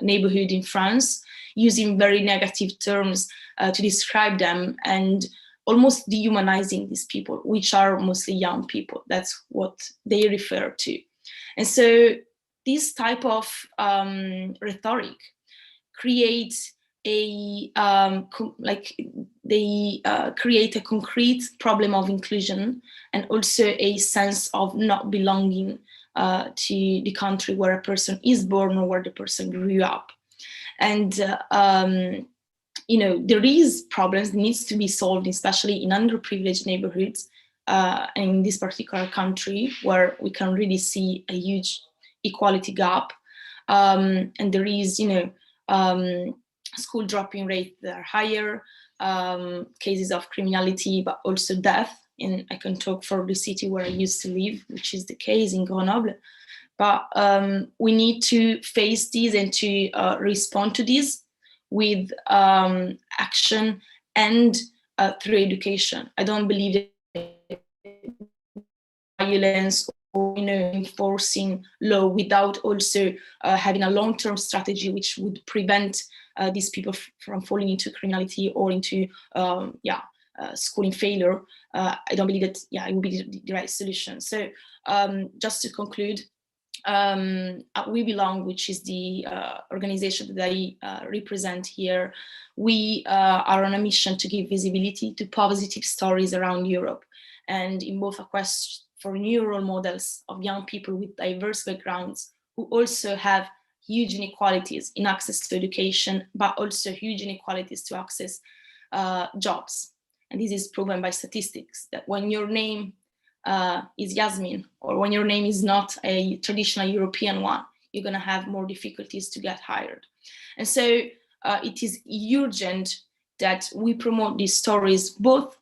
neighborhood in France, using very negative terms to describe them and almost dehumanizing these people, which are mostly young people. That's what they refer to. And so this type of rhetoric creates a create a concrete problem of inclusion and also a sense of not belonging to the country where a person is born or where the person grew up. And there is problems that needs to be solved, especially in underprivileged neighborhoods, and in this particular country where we can really see a huge equality gap, and there is school dropping rates that are higher, cases of criminality, but also death. And I can talk for the city where I used to live, which is the case in Grenoble. But we need to face this and to respond to this with action and through education. I don't believe that violence or enforcing law without also having a long-term strategy which would prevent these people from falling into criminality or into schooling failure. I don't believe that it would be the right solution. So just to conclude, We Belong, which is the organization that I represent here, we are on a mission to give visibility to positive stories around Europe, and in both a quest for new role models of young people with diverse backgrounds who also have huge inequalities in access to education, but also huge inequalities to access jobs. And this is proven by statistics, that when your name is Yasmin, or when your name is not a traditional European one, you're going to have more difficulties to get hired. And so it is urgent that we promote these stories, both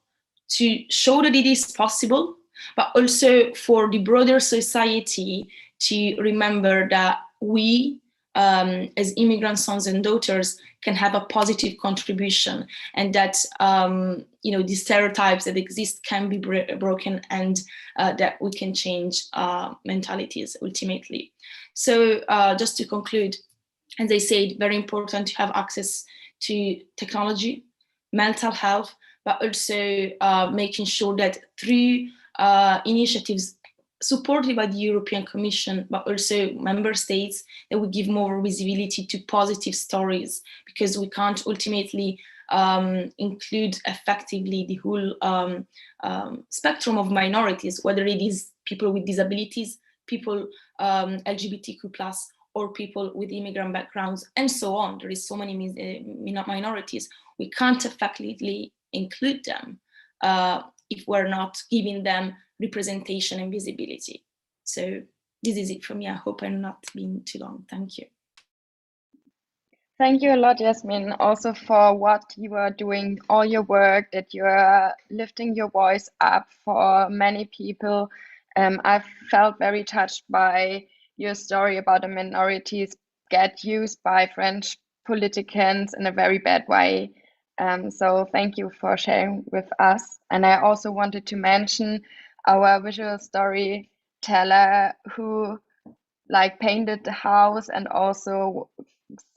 to show that it is possible, but also for the broader society to remember that we, as immigrant sons and daughters, can have a positive contribution, and that the stereotypes that exist can be broken, and that we can change mentalities ultimately. So just to conclude, as I said, very important to have access to technology, mental health, but also making sure that through initiatives supported by the European Commission, but also member states, that we give more visibility to positive stories, because we can't ultimately include effectively the whole spectrum of minorities, whether it is people with disabilities, people LGBTQ+, or people with immigrant backgrounds, and so on. There is so many minorities. We can't effectively include them if we're not giving them representation and visibility. So this is it from me. I hope I'm not being too long. Thank you. Thank you a lot, Yasmin, also for what you are doing, all your work, that you are lifting your voice up for many people. I felt very touched by your story about the minorities get used by French politicians in a very bad way. So thank you for sharing with us. And I also wanted to mention our visual storyteller who painted the house, and also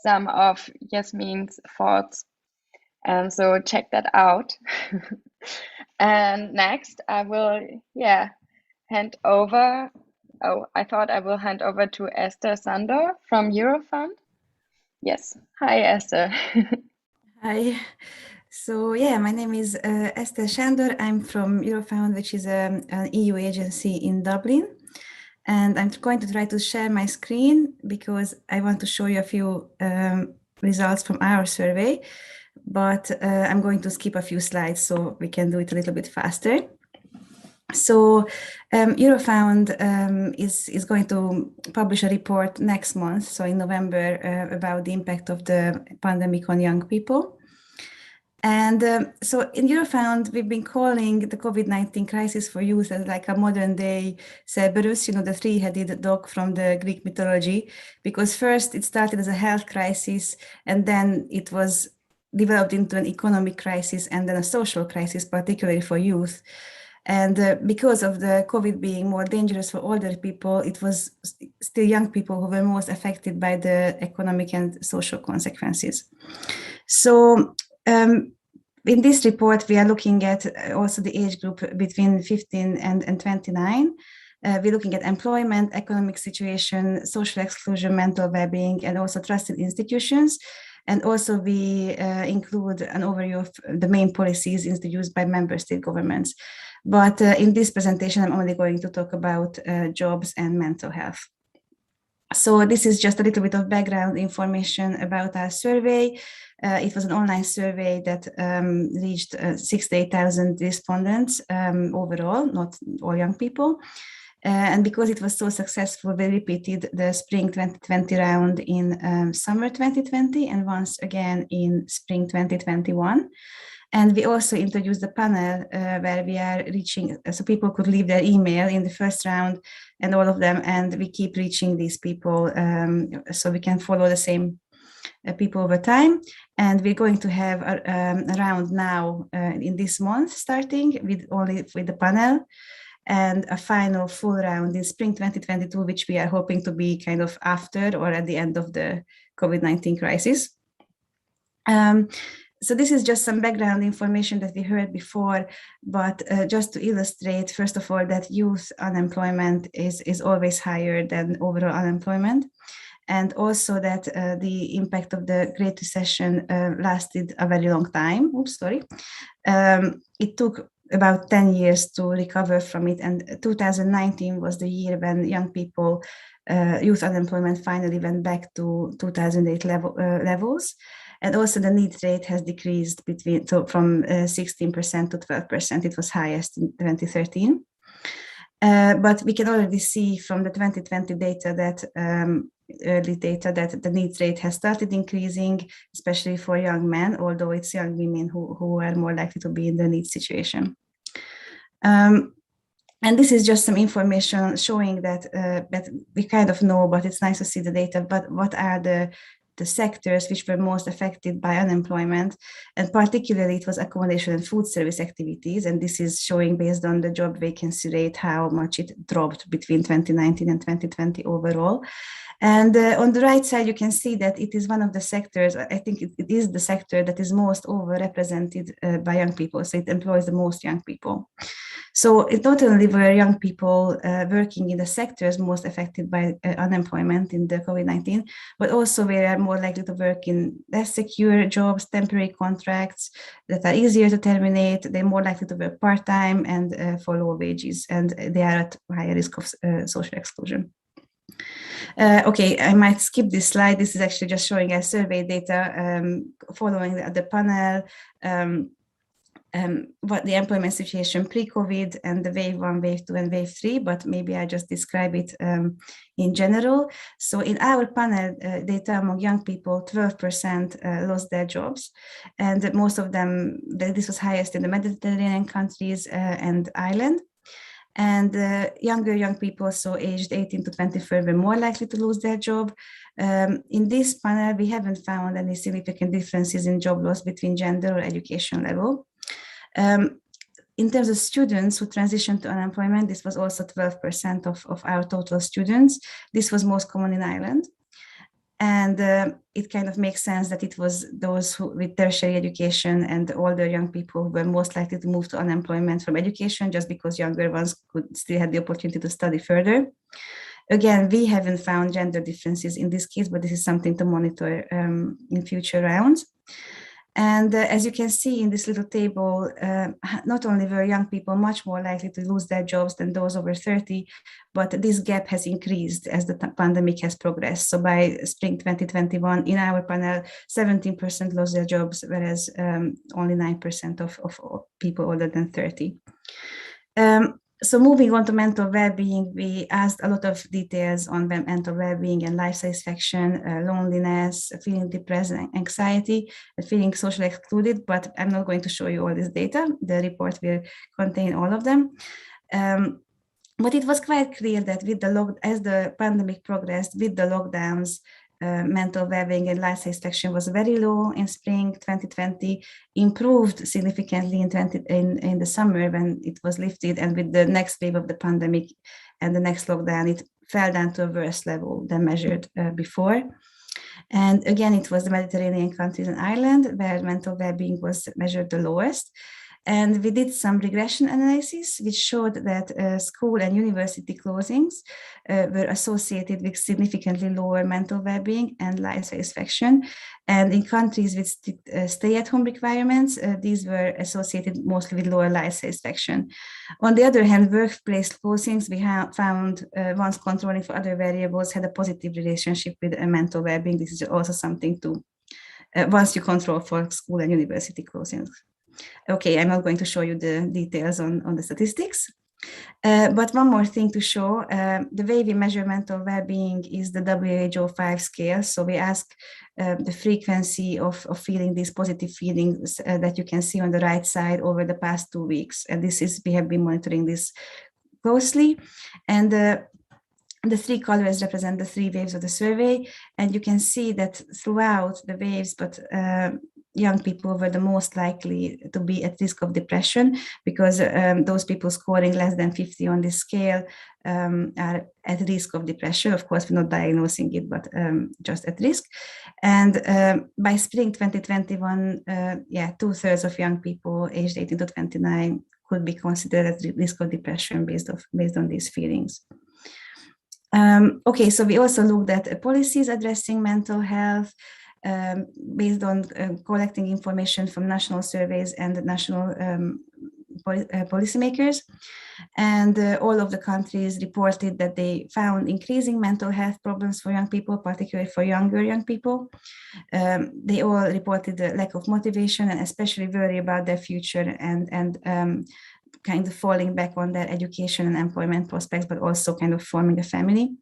some of Yasmin's thoughts. And so check that out. And next I will, hand over. Oh, I thought I will hand over to Esther Sandor from Eurofund. Yes. Hi, Esther. Hi. So my name is Esther Sándor. I'm from Eurofund, which is an EU agency in Dublin. And I'm going to try to share my screen because I want to show you a few results from our survey, but I'm going to skip a few slides so we can do it a little bit faster. So Eurofund is going to publish a report next month, so in November, about the impact of the pandemic on young people. And so in Eurofund, we've been calling the COVID-19 crisis for youth as like a modern day Cerberus, the three-headed dog from the Greek mythology, because first it started as a health crisis, and then it was developed into an economic crisis and then a social crisis, particularly for youth. And because of the COVID being more dangerous for older people, it was still young people who were most affected by the economic and social consequences. So in this report, we are looking at also the age group between 15 and 29. We're looking at employment, economic situation, social exclusion, mental well-being, and also trusted institutions. And also we include an overview of the main policies introduced by member state governments. But in this presentation, I'm only going to talk about jobs and mental health. So this is just a little bit of background information about our survey. It was an online survey that reached 68,000 respondents overall, not all young people. And because it was so successful, we repeated the spring 2020 round in summer 2020 and once again in spring 2021. And we also introduced a panel where we are reaching, so people could leave their email in the first round and all of them, and we keep reaching these people so we can follow the same people over time. And we're going to have a round now in this month, starting with the panel, and a final full round in spring 2022, which we are hoping to be kind of after or at the end of the COVID-19 crisis. So this is just some background information that we heard before, but just to illustrate, first of all, that youth unemployment is always higher than overall unemployment. And also that the impact of the Great Recession lasted a very long time. It took about 10 years to recover from it. And 2019 was the year when young people, youth unemployment finally went back to 2008 levels. And also the need rate has decreased from 16% to 12%. It was highest in 2013. But we can already see from the 2020 data that early data that the need rate has started increasing, especially for young men, although it's young women who are more likely to be in the need situation. And this is just some information showing that we kind of know, but it's nice to see the data, but what are the sectors which were most affected by unemployment, and particularly it was accommodation and food service activities, and this is showing based on the job vacancy rate how much it dropped between 2019 and 2020 overall. And on the right side, you can see that it is one of the sectors, I think it is the sector that is most overrepresented by young people, so it employs the most young people. So it not only were young people working in the sectors most affected by unemployment in the COVID-19, but also we are more likely to work in less secure jobs, temporary contracts that are easier to terminate. They're more likely to work part-time and for low wages, and they are at higher risk of social exclusion. Okay, I might skip this slide. This is actually just showing our survey data following the panel, what the employment situation pre-COVID and the wave 1, wave 2, and wave 3, but maybe I just describe it in general. So in our panel data among young people, 12% lost their jobs, and most of them, this was highest in the Mediterranean countries and Ireland. And younger young people, so aged 18 to 24, were more likely to lose their job. In this panel, we haven't found any significant differences in job loss between gender or education level. In terms of students who transitioned to unemployment, this was also 12% of our total students. This was most common in Ireland. And it kind of makes sense that it was those who, with tertiary education and older young people who were most likely to move to unemployment from education, just because younger ones could still have the opportunity to study further. Again, we haven't found gender differences in this case, but this is something to monitor in future rounds. And as you can see in this little table, not only were young people much more likely to lose their jobs than those over 30, but this gap has increased as the pandemic has progressed. So by spring 2021, in our panel, 17% lost their jobs, whereas only 9% of people older than 30. So moving on to mental well-being, we asked a lot of details on mental well-being and life satisfaction, loneliness, feeling depressed, anxiety, feeling socially excluded, but I'm not going to show you all this data. The report will contain all of them. But it was quite clear that with as the pandemic progressed, with the lockdowns, mental well-being and life satisfaction was very low in spring 2020, improved significantly in the summer when it was lifted, and with the next wave of the pandemic and the next lockdown, it fell down to a worse level than measured before. And again, it was the Mediterranean countries and Ireland where mental well-being was measured the lowest. And we did some regression analysis, which showed that school and university closings were associated with significantly lower mental well-being and life satisfaction. And in countries with stay-at-home requirements, these were associated mostly with lower life satisfaction. On the other hand, workplace closings, we found once controlling for other variables had a positive relationship with mental well-being. This is also something to, once you control for school and university closings. Okay, I'm not going to show you the details on the statistics, but one more thing to show, the way we measure mental well-being is the WHO-5 scale. So we ask the frequency of feeling these positive feelings that you can see on the right side over the past 2 weeks. And this is, we have been monitoring this closely. And the three colors represent the 3 waves of the survey. And you can see that throughout the waves, but young people were the most likely to be at risk of depression, because those people scoring less than 50 on this scale are at risk of depression. Of course, we're not diagnosing it, but just at risk. And by spring 2021, 2/3 of young people aged 18 to 29 could be considered at risk of depression based on these feelings. Okay, so we also looked at policies addressing mental health, based on collecting information from national surveys and national policymakers. And all of the countries reported that they found increasing mental health problems for young people, particularly for younger young people. They all reported the lack of motivation and especially worry about their future and kind of falling back on their education and employment prospects, but also kind of forming a family.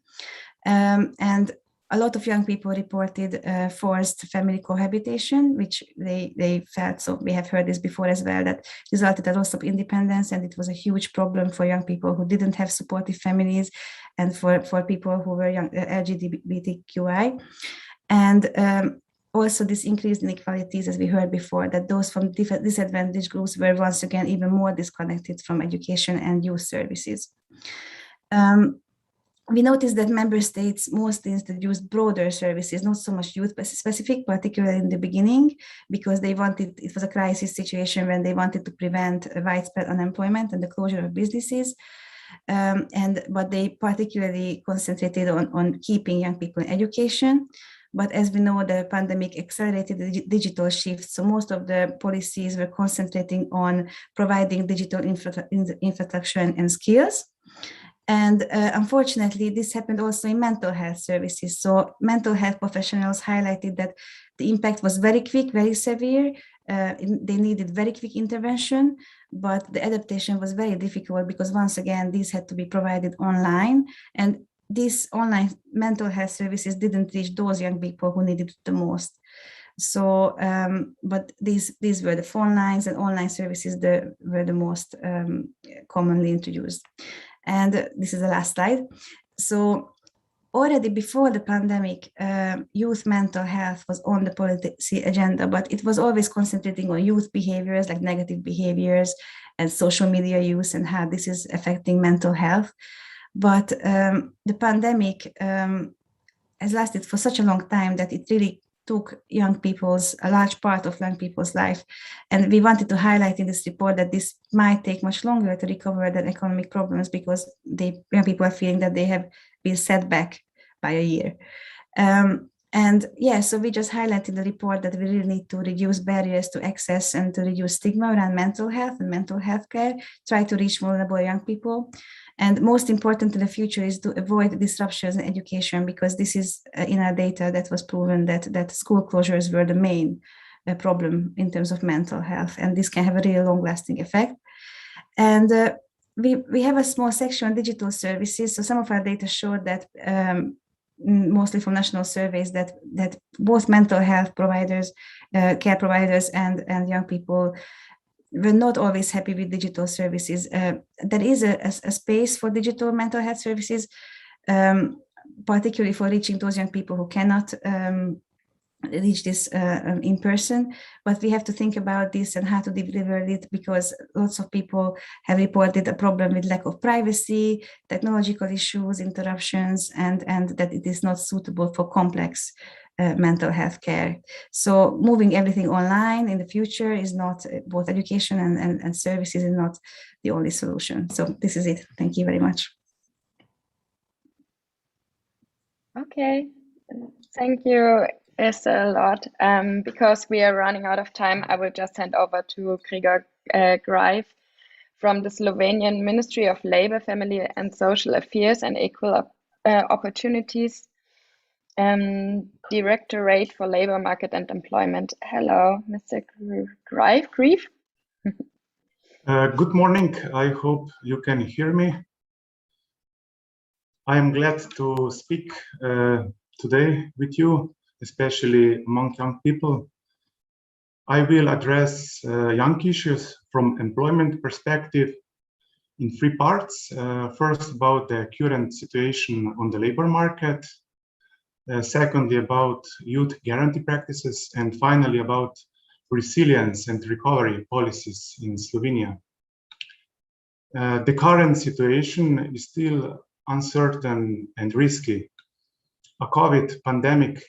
And a lot of young people reported forced family cohabitation, which they felt, so we have heard this before as well, that resulted in a loss of independence, and it was a huge problem for young people who didn't have supportive families and for people who were young, LGBTQI. And also this increased inequalities, as we heard before, that those from disadvantaged groups were once again even more disconnected from education and youth services. We noticed that member states mostly introduced broader services, not so much youth specific, particularly in the beginning, because they wanted, it was a crisis situation when they wanted to prevent widespread unemployment and the closure of businesses. But they particularly concentrated on keeping young people in education. But as we know, the pandemic accelerated the digital shift. So most of the policies were concentrating on providing digital infrastructure and skills. And unfortunately, this happened also in mental health services. So mental health professionals highlighted that the impact was very quick, very severe. They needed very quick intervention, but the adaptation was very difficult because once again, these had to be provided online. And these online mental health services didn't reach those young people who needed it the most. So, but these were the phone lines and online services that were the most commonly introduced. And this is the last slide. So already before the pandemic, youth mental health was on the policy agenda, but it was always concentrating on youth behaviors like negative behaviors and social media use and how this is affecting mental health. But the pandemic has lasted for such a long time that it really took a large part of young people's life. And we wanted to highlight in this report that this might take much longer to recover than economic problems, because young people are feeling that they have been set back by a year. And yeah, so we just highlighted in the report that we really need to reduce barriers to access and to reduce stigma around mental health and mental health care, try to reach vulnerable young people. And most important in the future is to avoid disruptions in education, because this is in our data that was proven that school closures were the main problem in terms of mental health. And this can have a really long-lasting effect. And we have a small section on digital services. So some of our data showed that mostly from national surveys that both mental health providers, care providers and young people were not always happy with digital services. There is a space for digital mental health services, particularly for reaching those young people who cannot reach this in person, but we have to think about this and how to deliver it, because lots of people have reported a problem with lack of privacy, technological issues, interruptions, and that it is not suitable for complex mental health care. So moving everything online in the future is not, both education and services is not the only solution. So this is it. Thank you very much. Okay, thank you, Esther, a lot. Because we are running out of time, I will just hand over to Gregor Greif from the Slovenian Ministry of Labor, Family and Social Affairs and Equal Opportunities, Directorate for Labor Market and Employment. Hello, Mr. Greif. Good morning. I hope you can hear me. I am glad to speak today with you, especially among young people. I will address young issues from employment perspective in three parts. First, about the current situation on the labor market. Secondly, about youth guarantee practices. And finally, about resilience and recovery policies in Slovenia. The current situation is still uncertain and risky. A COVID pandemic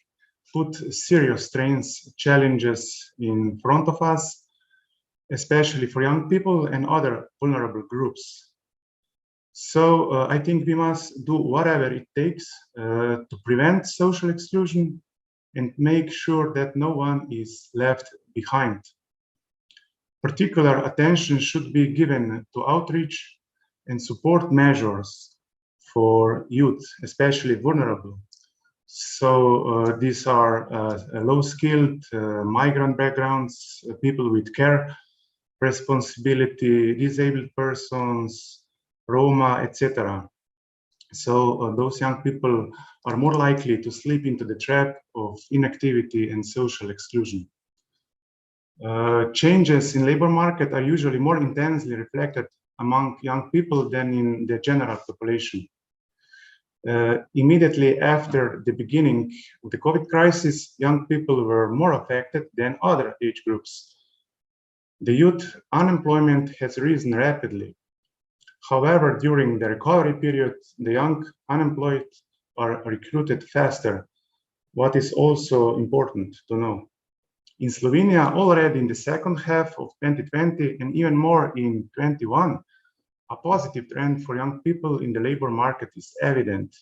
put serious strains, challenges in front of us, especially for young people and other vulnerable groups. So I think we must do whatever it takes to prevent social exclusion and make sure that no one is left behind. Particular attention should be given to outreach and support measures for youth, especially vulnerable. So these are low-skilled, migrant backgrounds, people with care responsibility, disabled persons, Roma, etc. So those young people are more likely to slip into the trap of inactivity and social exclusion. Changes in labor market are usually more intensely reflected among young people than in the general population. Immediately after the beginning of the COVID crisis, young people were more affected than other age groups. The youth unemployment has risen rapidly. However, during the recovery period, the young unemployed are recruited faster, what is also important to know. In Slovenia, already in the second half of 2020 and even more in 2021, a positive trend for young people in the labor market is evident.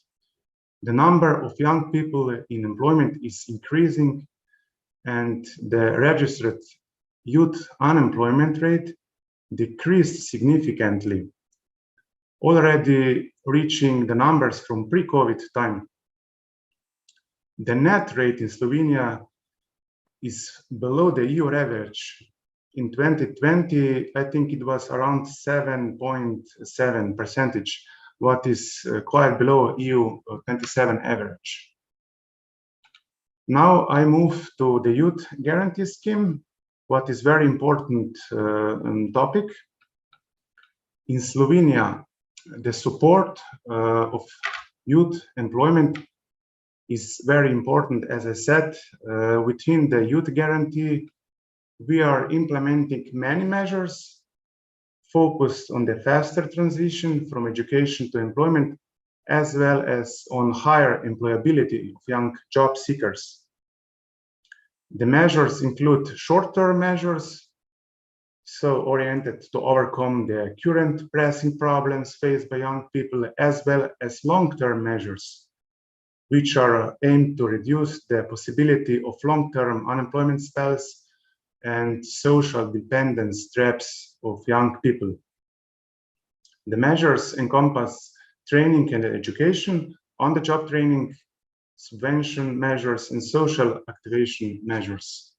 The number of young people in employment is increasing, and the registered youth unemployment rate decreased significantly, already reaching the numbers from pre-COVID time. The net rate in Slovenia is below the EU average. In 2020, I think it was around 7.7%, what is quite below EU 27 average. Now I move to the youth guarantee scheme, what is very important topic. In Slovenia, the support of youth employment is very important. As I said, within the youth guarantee, we are implementing many measures focused on the faster transition from education to employment as well as on higher employability of young job seekers. The measures include short-term measures, so oriented to overcome the current pressing problems faced by young people, as well as long-term measures, which are aimed to reduce the possibility of long-term unemployment spells and social dependence traps of young people. The measures encompass training and education, on-the-job training, subvention measures, and social activation measures.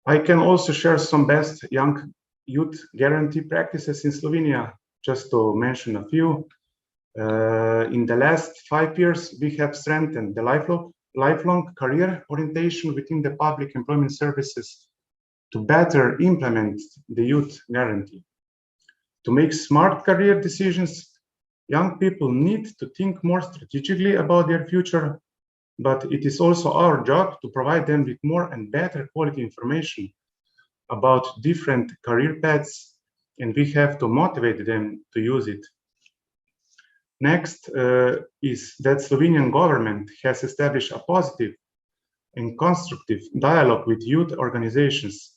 I can also share some best young youth guarantee practices in Slovenia, just to mention a few. In the last 5 years, we have strengthened the lifelong career orientation within the public employment services to better implement the youth guarantee. To make smart career decisions, young people need to think more strategically about their future, but it is also our job to provide them with more and better quality information about different career paths, and we have to motivate them to use it. Next is that Slovenian government has established a positive and constructive dialogue with youth organizations,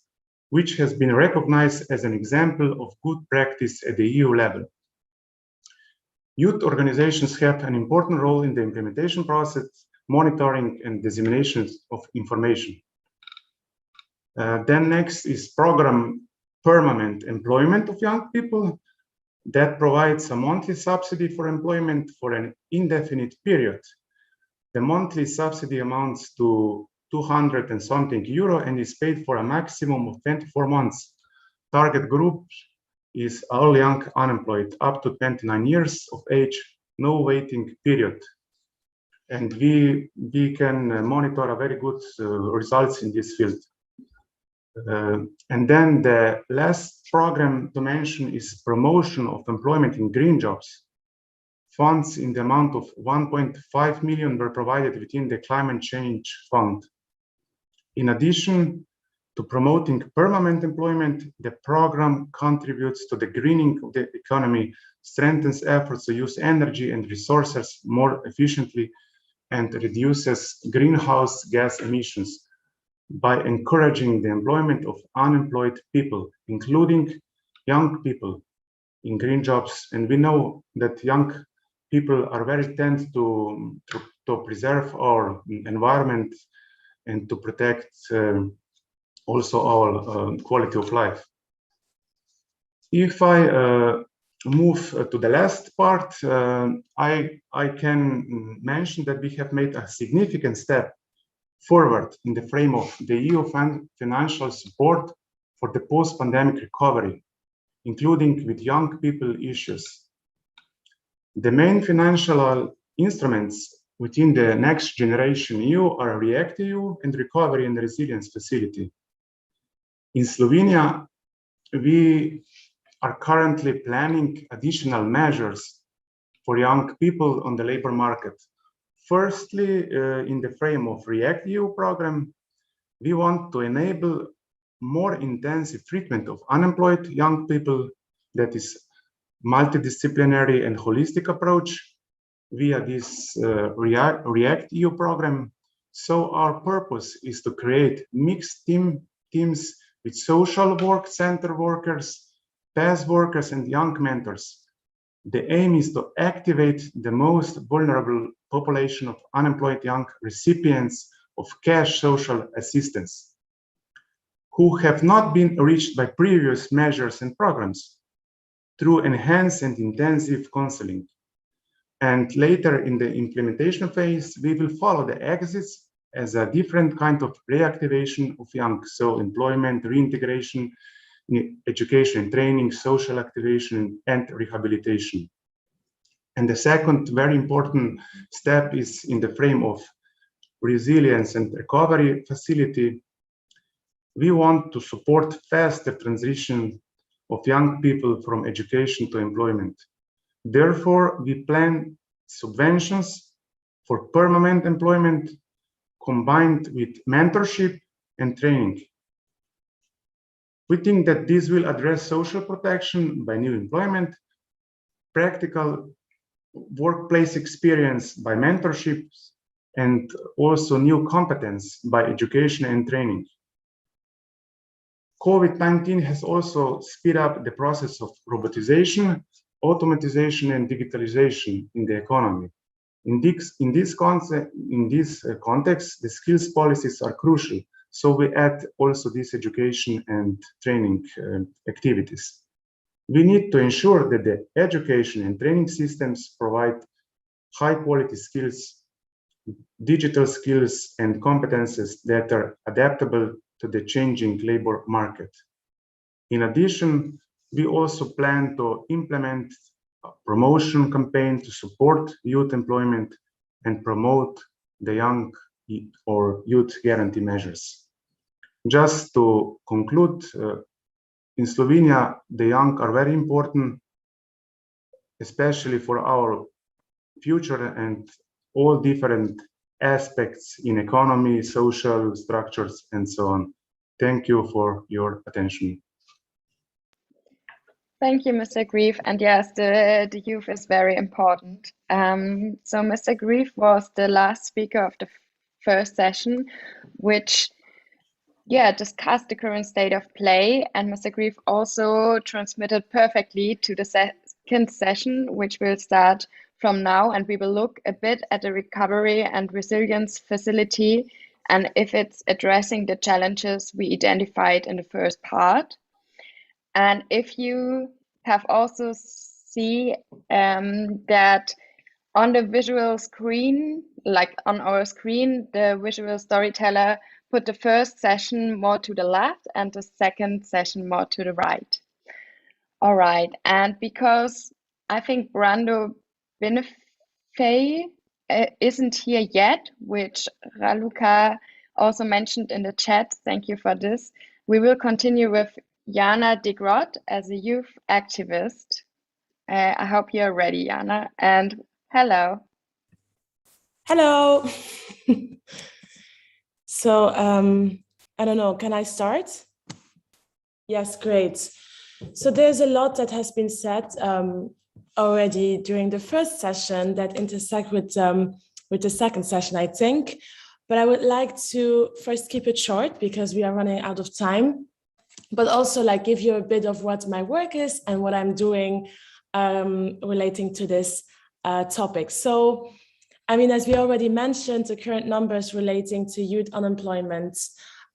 which has been recognized as an example of good practice at the EU level. Youth organizations have an important role in the implementation process, monitoring and dissemination of information. Then next is program permanent employment of young people that provides a monthly subsidy for employment for an indefinite period. The monthly subsidy amounts to 200 and something euro and is paid for a maximum of 24 months. Target group is all young unemployed up to 29 years of age, no waiting period. And we can monitor a very good results in this field. And then the last program to mention is promotion of employment in green jobs. Funds in the amount of 1.5 million were provided within the Climate Change Fund. In addition to promoting permanent employment, the program contributes to the greening of the economy, strengthens efforts to use energy and resources more efficiently, and reduces greenhouse gas emissions by encouraging the employment of unemployed people, including young people in green jobs. And we know that young people are very tend to preserve our environment and to protect also our quality of life. If I move to the last part, I can mention that we have made a significant step forward in the frame of the EU financial support for the post-pandemic recovery, including with young people issues. The main financial instruments within the Next Generation EU are REACT-EU and Recovery and Resilience Facility. In Slovenia, we are currently planning additional measures for young people on the labor market. Firstly, in the frame of REACT-EU program, we want to enable more intensive treatment of unemployed young people, that is multidisciplinary and holistic approach via this REACT-EU program. So our purpose is to create mixed teams with social work center workers, PAS workers, and young mentors. The aim is to activate the most vulnerable population of unemployed young recipients of cash social assistance, who have not been reached by previous measures and programs, through enhanced and intensive counseling. And later in the implementation phase, we will follow the exits as a different kind of reactivation of young, so employment, reintegration, education and training, social activation, and rehabilitation. And the second very important step is in the frame of resilience and recovery facility. We want to support faster transition of young people from education to employment. Therefore, we plan subventions for permanent employment combined with mentorship and training. We think that this will address social protection by new employment, practical workplace experience by mentorships, and also new competence by education and training. COVID-19 has also speed up the process of robotization, automatization, and digitalization in the economy. In this context, the skills policies are crucial. So we add also this education and training activities. We need to ensure that the education and training systems provide high quality skills, digital skills and competences that are adaptable to the changing labor market. In addition, we also plan to implement a promotion campaign to support youth employment and promote the young or youth guarantee measures. Just to conclude, in Slovenia, the young are very important, especially for our future and all different aspects in economy, social structures, and so on. Thank you for your attention. Thank you, Mr. Grief. And yes, the youth is very important. So Mr. Grief was the last speaker of the first session, which discussed the current state of play. And Mr. Grief also transmitted perfectly to the second session, which will start from now. And we will look a bit at the recovery and resilience facility and if it's addressing the challenges we identified in the first part. And if you have also see that on the visual screen, like on our screen, the visual storyteller put the first session more to the left and the second session more to the right. All right, and because I think Brando Binefei isn't here yet, which Raluca also mentioned in the chat, thank you for this, we will continue with Jana de Groot as a youth activist. I hope you're ready, Jana, and hello. Hello. So, I don't know, can I start? Yes, great. So there's a lot that has been said already during the first session that intersect with the second session, I think. But I would like to first keep it short because we are running out of time, but also like give you a bit of what my work is and what I'm doing relating to this topic. So, I mean, as we already mentioned, the current numbers relating to youth unemployment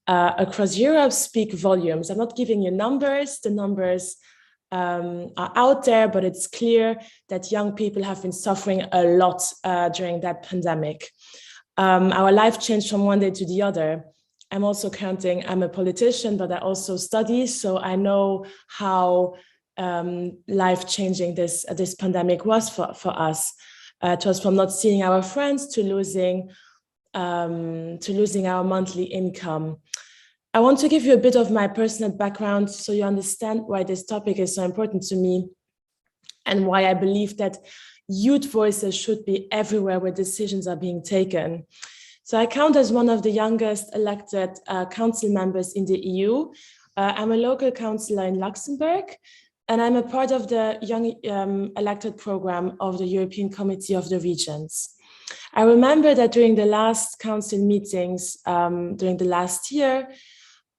across Europe speak volumes. I'm not giving you numbers, the numbers are out there, but it's clear that young people have been suffering a lot during that pandemic. Our life changed from one day to the other. I'm also counting, I'm a politician, but I also study, so I know how life-changing this pandemic was for us. It was from not seeing our friends to losing our monthly income. I want to give you a bit of my personal background so you understand why this topic is so important to me and why I believe that youth voices should be everywhere where decisions are being taken. So I count as one of the youngest elected council members in the EU. I'm a local councillor in Luxembourg, and I'm a part of the young elected program of the European Committee of the Regions. I remember that during the last council meetings, during the last year,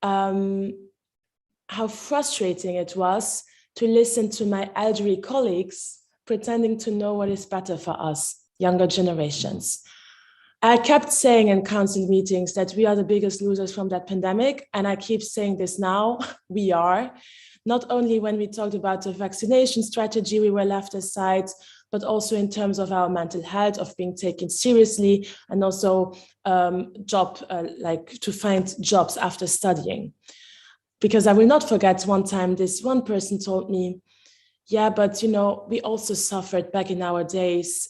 how frustrating it was to listen to my elderly colleagues pretending to know what is better for us, younger generations. I kept saying in council meetings that we are the biggest losers from that pandemic, and I keep saying this now, we are. Not only when we talked about the vaccination strategy, we were left aside, but also in terms of our mental health, of being taken seriously, and also to find jobs after studying. Because I will not forget one time this one person told me, yeah, but you know, we also suffered back in our days.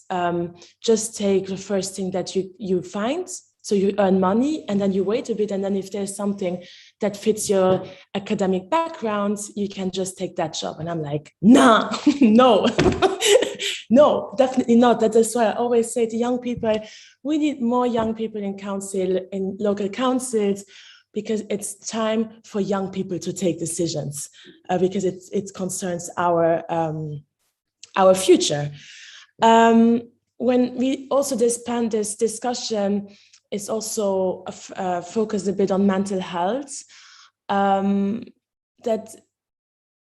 Just take the first thing that you find. So you earn money and then you wait a bit. And then if there's something that fits your academic background, you can just take that job. And I'm like, nah, no, no, definitely not. That is why I always say to young people, we need more young people in local councils, because it's time for young people to take decisions, because it concerns our future. When we also disband this discussion is also focused a bit on mental health. That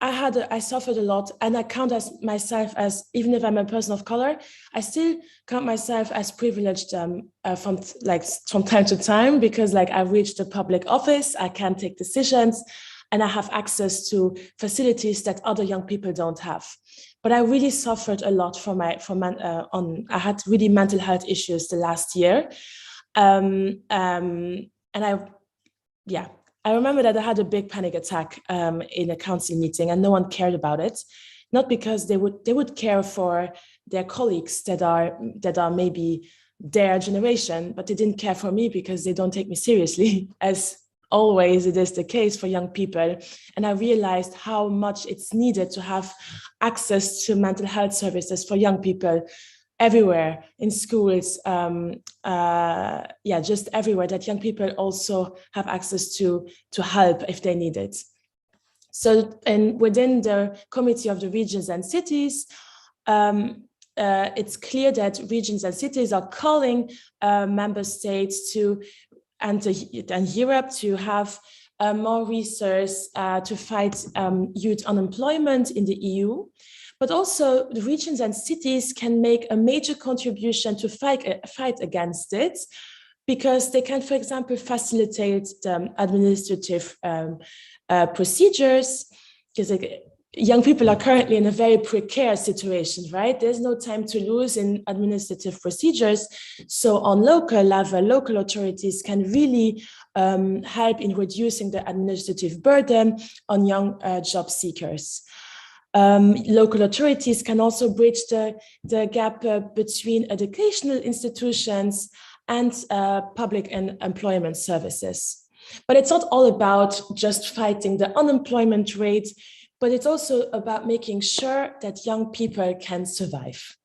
I suffered a lot, and I count myself as, even if I'm a person of color, I still count myself as privileged from time to time, because like I've reached a public office, I can take decisions, and I have access to facilities that other young people don't have. But I really suffered a lot I had really mental health issues the last year, and I remember that I had a big panic attack in a council meeting, and no one cared about it. Not because they would care for their colleagues that are maybe their generation, but they didn't care for me because they don't take me seriously, as always it is the case for young people. And I realized how much it's needed to have access to mental health services for young people everywhere, in schools, just everywhere, that young people also have access to help if they need it. So, and within the Committee of the Regions and Cities, it's clear that regions and cities are calling member states and Europe to have more resources to fight youth unemployment in the EU. But also the regions and cities can make a major contribution to fight against it, because they can, for example, facilitate the administrative procedures, because young people are currently in a very precarious situation, right? There's no time to lose in administrative procedures. So on local level, local authorities can really help in reducing the administrative burden on young job seekers. Local authorities can also bridge the gap between educational institutions and public and employment services. But it's not all about just fighting the unemployment rate, but it's also about making sure that young people can survive.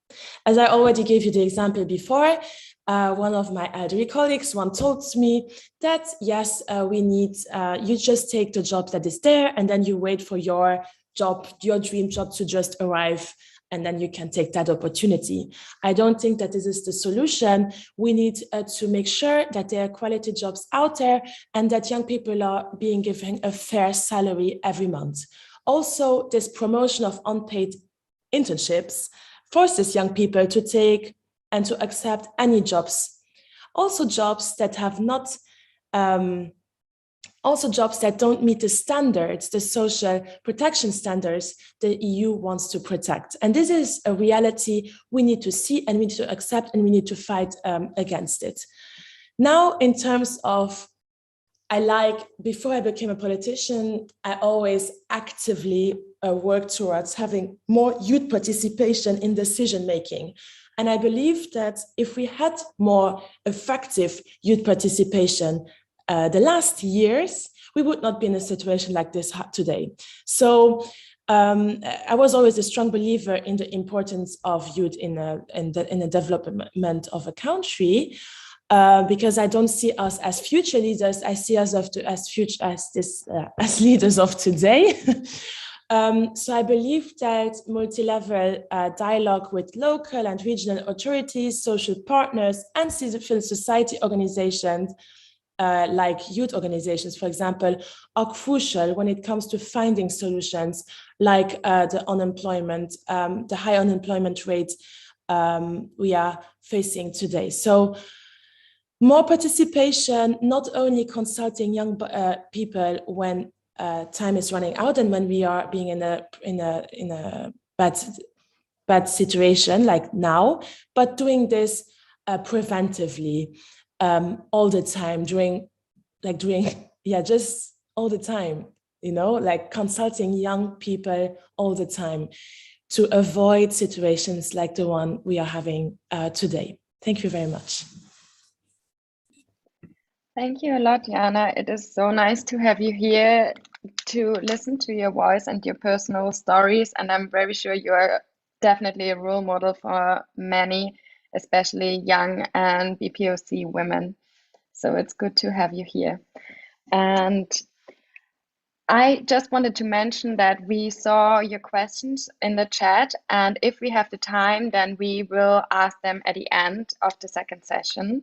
As I already gave you the example before, one of my elderly colleagues told me that, yes, we need, you just take the job that is there, and then you wait for your dream job to just arrive, and then you can take that opportunity. I don't think that this is the solution. We need to make sure that there are quality jobs out there, and that young people are being given a fair salary every month. Also, this promotion of unpaid internships forces young people to take and to accept any jobs. Also jobs that have not, also jobs that don't meet the standards, the social protection standards the EU wants to protect. And this is a reality we need to see, and we need to accept, and we need to fight against it. Now, in terms of, before I became a politician, I always actively worked towards having more youth participation in decision-making. And I believe that if we had more effective youth participation the last years, we would not be in a situation like this today. So I was always a strong believer in the importance of youth in the development of a country. Because I don't see us as future leaders, I see us as leaders of today. So I believe that multi-level dialogue with local and regional authorities, social partners, and civil society organizations, like youth organizations, for example, are crucial when it comes to finding solutions like the high unemployment rate we are facing today. So more participation, not only consulting young people when time is running out and when we are being in a bad situation like now, but doing this preventively all the time, just all the time, like consulting young people all the time to avoid situations like the one we are having today. Thank you very much. Thank you a lot, Jana. It is so nice to have you here to listen to your voice and your personal stories. And I'm very sure you are definitely a role model for many, especially young and BPOC women. So it's good to have you here. And I just wanted to mention that we saw your questions in the chat, and if we have the time, then we will ask them at the end of the second session.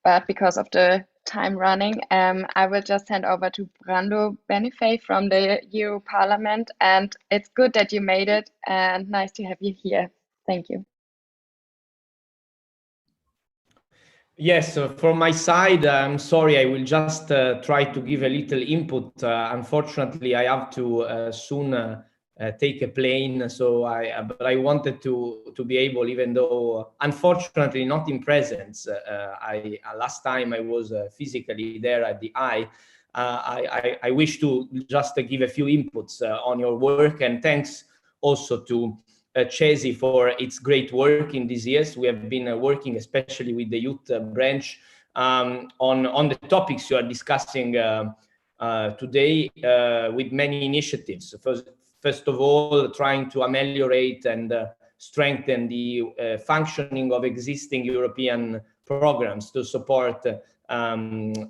But because of the time running, I will just hand over to Brando Benifei from the EU Parliament, and it's good that you made it, and nice to have you here. Thank you. Yes, from my side, I'm sorry, I will just try to give a little input. Unfortunately, I have to soon take a plane, so but I wanted to be able, even though unfortunately not in presence. Last time I was physically there at the I wish to just give a few inputs on your work, and thanks also to CESI for its great work in these years. We have been working especially with the youth branch on the topics you are discussing today with many initiatives. First of all, trying to ameliorate and strengthen the functioning of existing European programs to support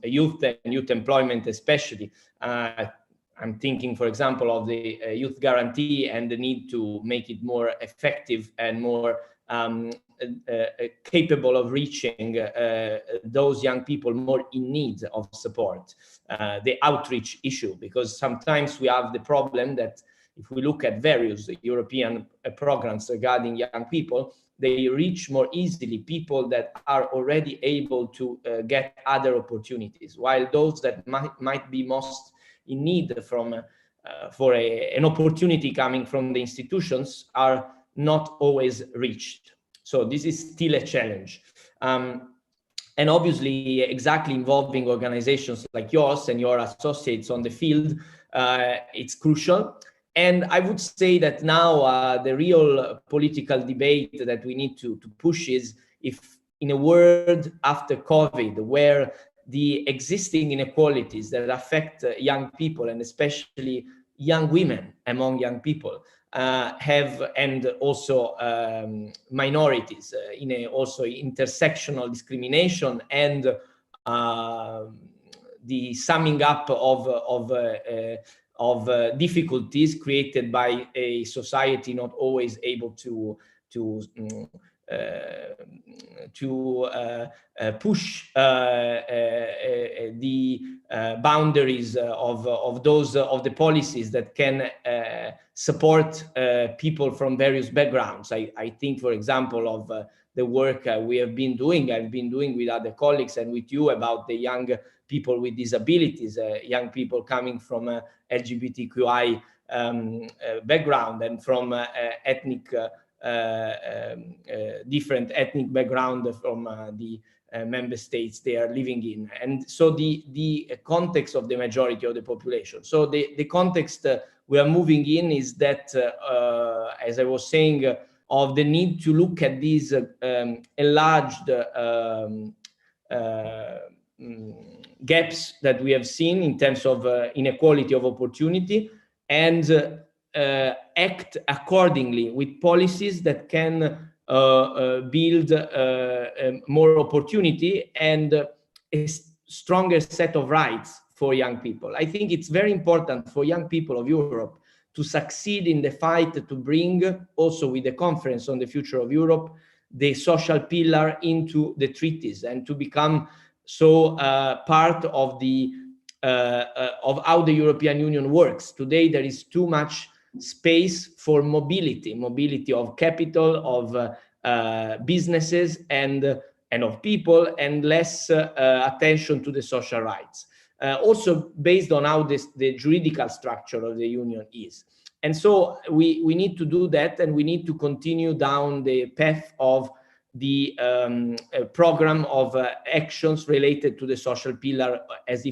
youth and youth employment especially. I'm thinking, for example, of the youth guarantee and the need to make it more effective and more capable of reaching those young people more in need of support. The outreach issue, because sometimes we have the problem that if we look at various European programs regarding young people, they reach more easily people that are already able to get other opportunities, while those that might be most in need from for an opportunity coming from the institutions are not always reached. So this is still a challenge. And obviously, exactly involving organizations like yours and your associates on the field, it's crucial. And I would say that now the real political debate that we need to push is if in a world after COVID, where the existing inequalities that affect young people and especially young women among young people and also minorities in a also intersectional discrimination and the summing up of difficulties created by a society not always able to push the boundaries of those of the policies that can support people from various backgrounds. I think, for example, of the work I've been doing with other colleagues and with you about the young people with disabilities, young people coming from LGBTQI background and from ethnic different ethnic background from the member states they are living in, and so the context of the majority of the population. So the context we are moving in is that, as I was saying, of the need to look at these enlarged gaps that we have seen in terms of inequality of opportunity, and act accordingly with policies that can build more opportunity and a stronger set of rights for young people. I think it's very important for young people of Europe to succeed in the fight to bring, also with the Conference on the Future of Europe, the social pillar into the treaties and to become so part of the of how the European Union works. Today, there is too much space for mobility of capital, of businesses and of people, and less attention to the social rights. Also based on how the juridical structure of the Union is. And so we need to do that, and we need to continue down the path of the program of actions related to the social pillar as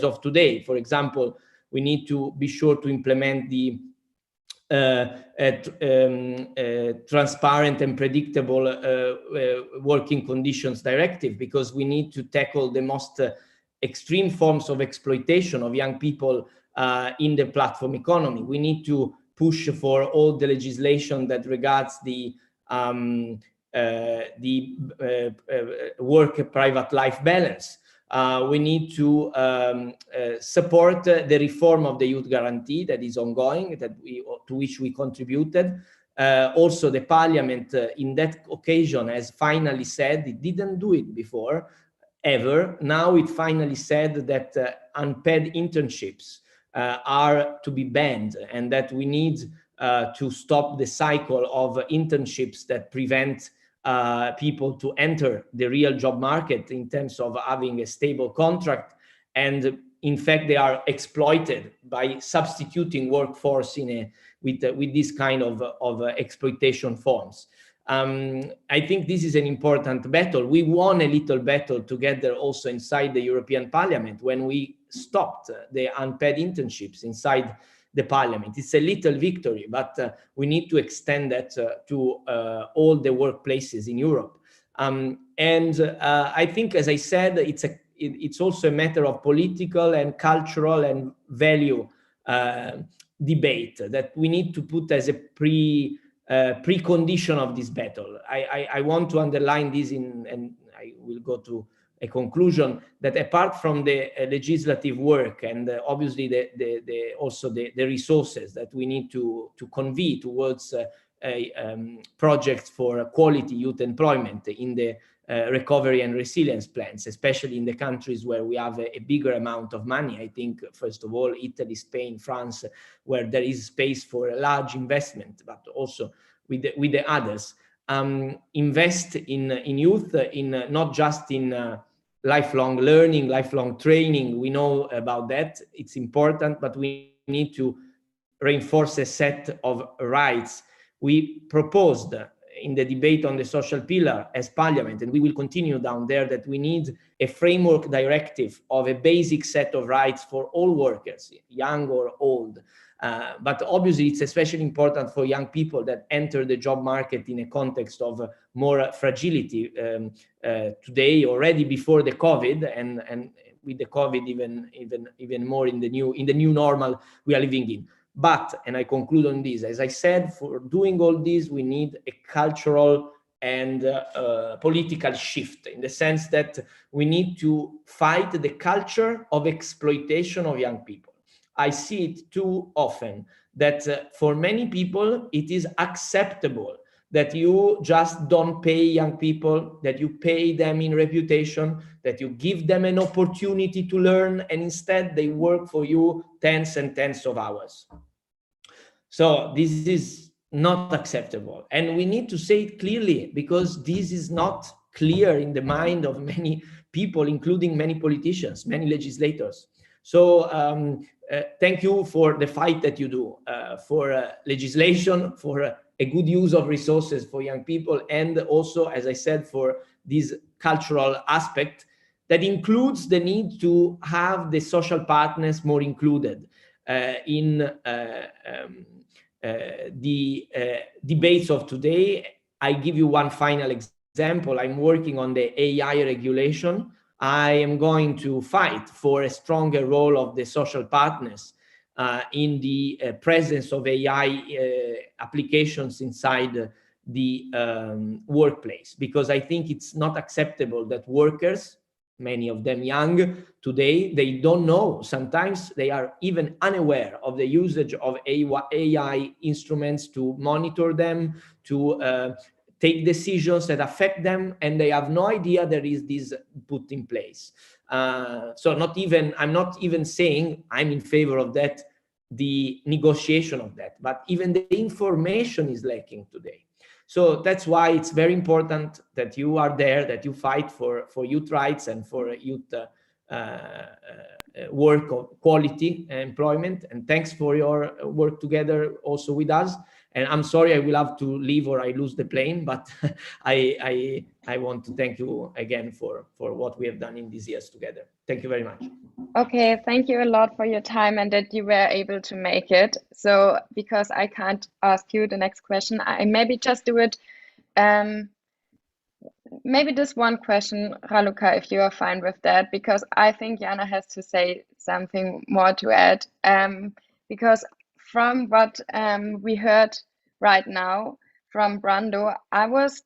of today. For example, we need to be sure to implement the transparent and predictable working conditions directive, because we need to tackle the most extreme forms of exploitation of young people in the platform economy. We need to push for all the legislation that regards the work-private life balance. We need to support the reform of the youth guarantee that is ongoing, to which we contributed. Also, the parliament in that occasion has finally said, it didn't do it before, ever. Now it finally said that unpaid internships are to be banned, and that we need to stop the cycle of internships that prevent people to enter the real job market in terms of having a stable contract. And in fact, they are exploited by substituting workforce with this kind of exploitation forms. I think this is an important battle. We won a little battle together also inside the European Parliament when we stopped the unpaid internships inside the Parliament. It's a little victory, but we need to extend that to all the workplaces in Europe. And I think, as I said, it's also a matter of political and cultural and value debate that we need to put as a precondition of this battle. I want to underline this and I will go to a conclusion, that apart from the legislative work and obviously also the resources that we need to convey towards projects for quality youth employment in the recovery and resilience plans, especially in the countries where we have a bigger amount of money. I think, first of all, Italy, Spain, France, where there is space for a large investment, but also with the others. Invest in youth, in not just in lifelong learning, lifelong training. We know about that. It's important, but we need to reinforce a set of rights. We proposed in the debate on the social pillar as Parliament, and we will continue down there, that we need a framework directive of a basic set of rights for all workers, young or old. But obviously, it's especially important for young people that enter the job market in a context of more fragility today, already before the COVID, and with the COVID even more in the new normal we are living in. But, and I conclude on this, as I said, for doing all this, we need a cultural and political shift, in the sense that we need to fight the culture of exploitation of young people. I see it too often that for many people, it is acceptable that you just don't pay young people, that you pay them in reputation, that you give them an opportunity to learn, and instead they work for you tens and tens of hours. So this is not acceptable. And we need to say it clearly, because this is not clear in the mind of many people, including many politicians, many legislators. So thank you for the fight that you do for legislation, for a good use of resources for young people, and also, as I said, for this cultural aspect that includes the need to have the social partners more included in the debates of today. I give you one final example. I'm working on the AI regulation. I am going to fight for a stronger role of the social partners in the presence of AI applications inside the workplace, because I think it's not acceptable that workers, many of them young today, they don't know. Sometimes they are even unaware of the usage of AI instruments to monitor them, to take decisions that affect them, and they have no idea there is this put in place. So I'm not even saying I'm in favor of that, the negotiation of that, but even the information is lacking today. So that's why it's very important that you are there, that you fight for youth rights and for youth work of quality employment. And thanks for your work together also with us. And I'm sorry I will have to leave or I lose the plane, but I want to thank you again for what we have done in these years together. Thank you very much. Okay, thank you a lot for your time and that you were able to make it. So because I can't ask you the next question, I maybe just do it. Maybe this one question, Raluca, if you are fine with that, because I think Jana has to say something more to add. Because from what we heard right now from Brando, I was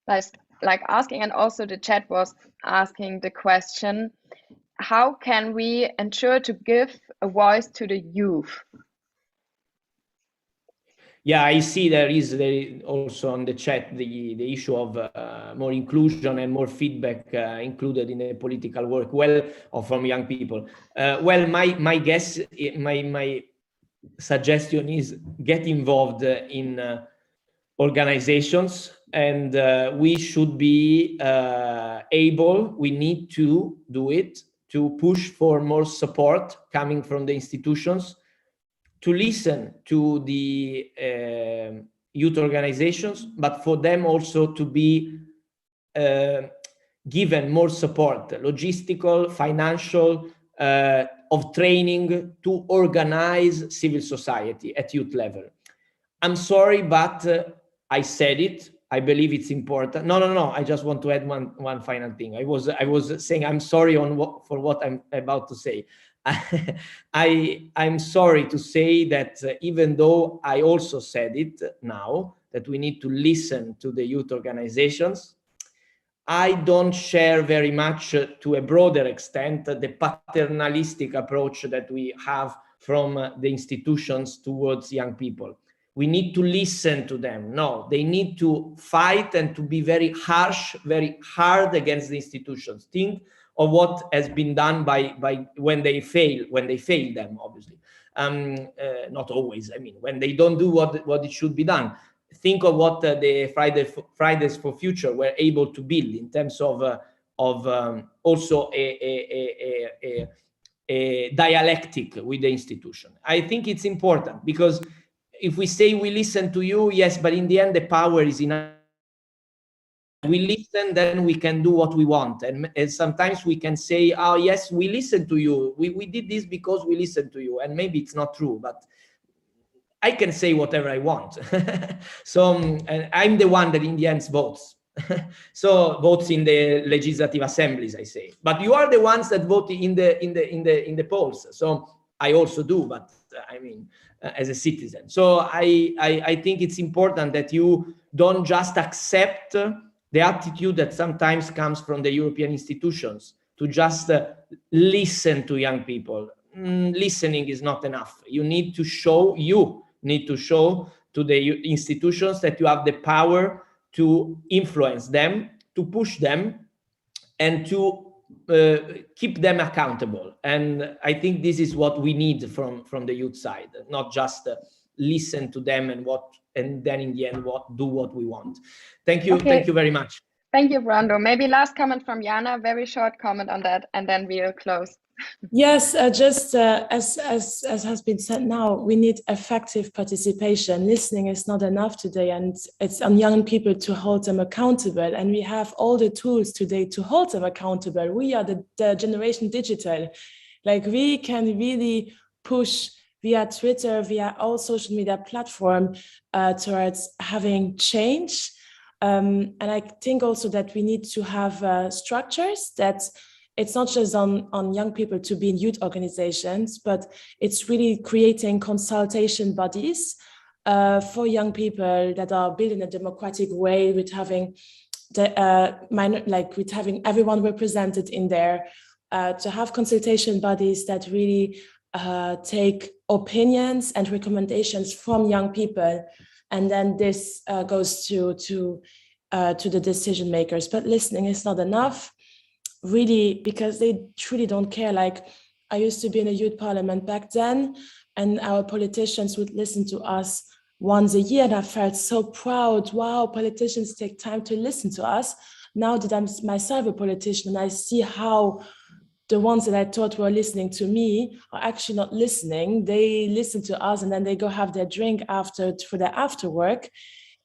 like like asking, and also the chat was asking the question, how can we ensure to give a voice to the youth? Yeah, I see there is also on the chat the issue of more inclusion and more feedback included in the political work, well, or from young people. Well, my guess, my suggestion is get involved in organizations, and we should be able, we need to do it, to push for more support coming from the institutions, to listen to the youth organizations, but for them also to be given more support, logistical, financial, of training to organize civil society at youth level. I'm sorry, but I said it. I believe it's important. No. I just want to add one final thing. I was saying I'm sorry for what I'm about to say. I'm sorry to say that even though I also said it now, that we need to listen to the youth organizations, I don't share very much to a broader extent the paternalistic approach that we have from the institutions towards young people. We need to listen to them. No, they need to fight and to be very harsh, very hard against the institutions. Think of what has been done by when they fail them, obviously. Not always, I mean, when they don't do what it should be done. Think of what the Fridays for Future were able to build in terms of also a dialectic with the institution. I think it's important, because if we say we listen to you, yes, but in the end the power is in us. We listen, then we can do what we want, and sometimes we can say, oh yes, we listen to you, we did this because we listened to you, and maybe it's not true, but I can say whatever I want. So and I'm the one that in the end votes. So votes in the legislative assemblies, I say. But you are the ones that vote in the polls. So I also do, but I mean, as a citizen. So I think it's important that you don't just accept the attitude that sometimes comes from the European institutions to just listen to young people. Listening is not enough. You need to show to the institutions that you have the power to influence them, to push them, and to keep them accountable. And I think this is what we need from the youth side, not just listen to them and then in the end do what we want. Thank you. Okay. Thank you very much. Thank you, Brando. Maybe last comment from Jana, very short comment on that, and then we'll close. Yes, just as has been said now, we need effective participation. Listening is not enough today, and it's on young people to hold them accountable. And we have all the tools today to hold them accountable. We are the generation digital. Like, we can really push via Twitter, via all social media platforms towards having change. And I think also that we need to have structures that it's not just on young people to be in youth organizations, but it's really creating consultation bodies for young people that are built in a democratic way, with having with having everyone represented in there, to have consultation bodies that really take opinions and recommendations from young people, and then this goes to the decision makers. But listening is not enough, really, because they truly don't care. Like, I used to be in a youth parliament back then, and our politicians would listen to us once a year, and I felt so proud. Wow, politicians take time to listen to us. Now that I'm myself a politician, and I see how the ones that I thought were listening to me are actually not listening. They listen to us and then they go have their drink for their after work.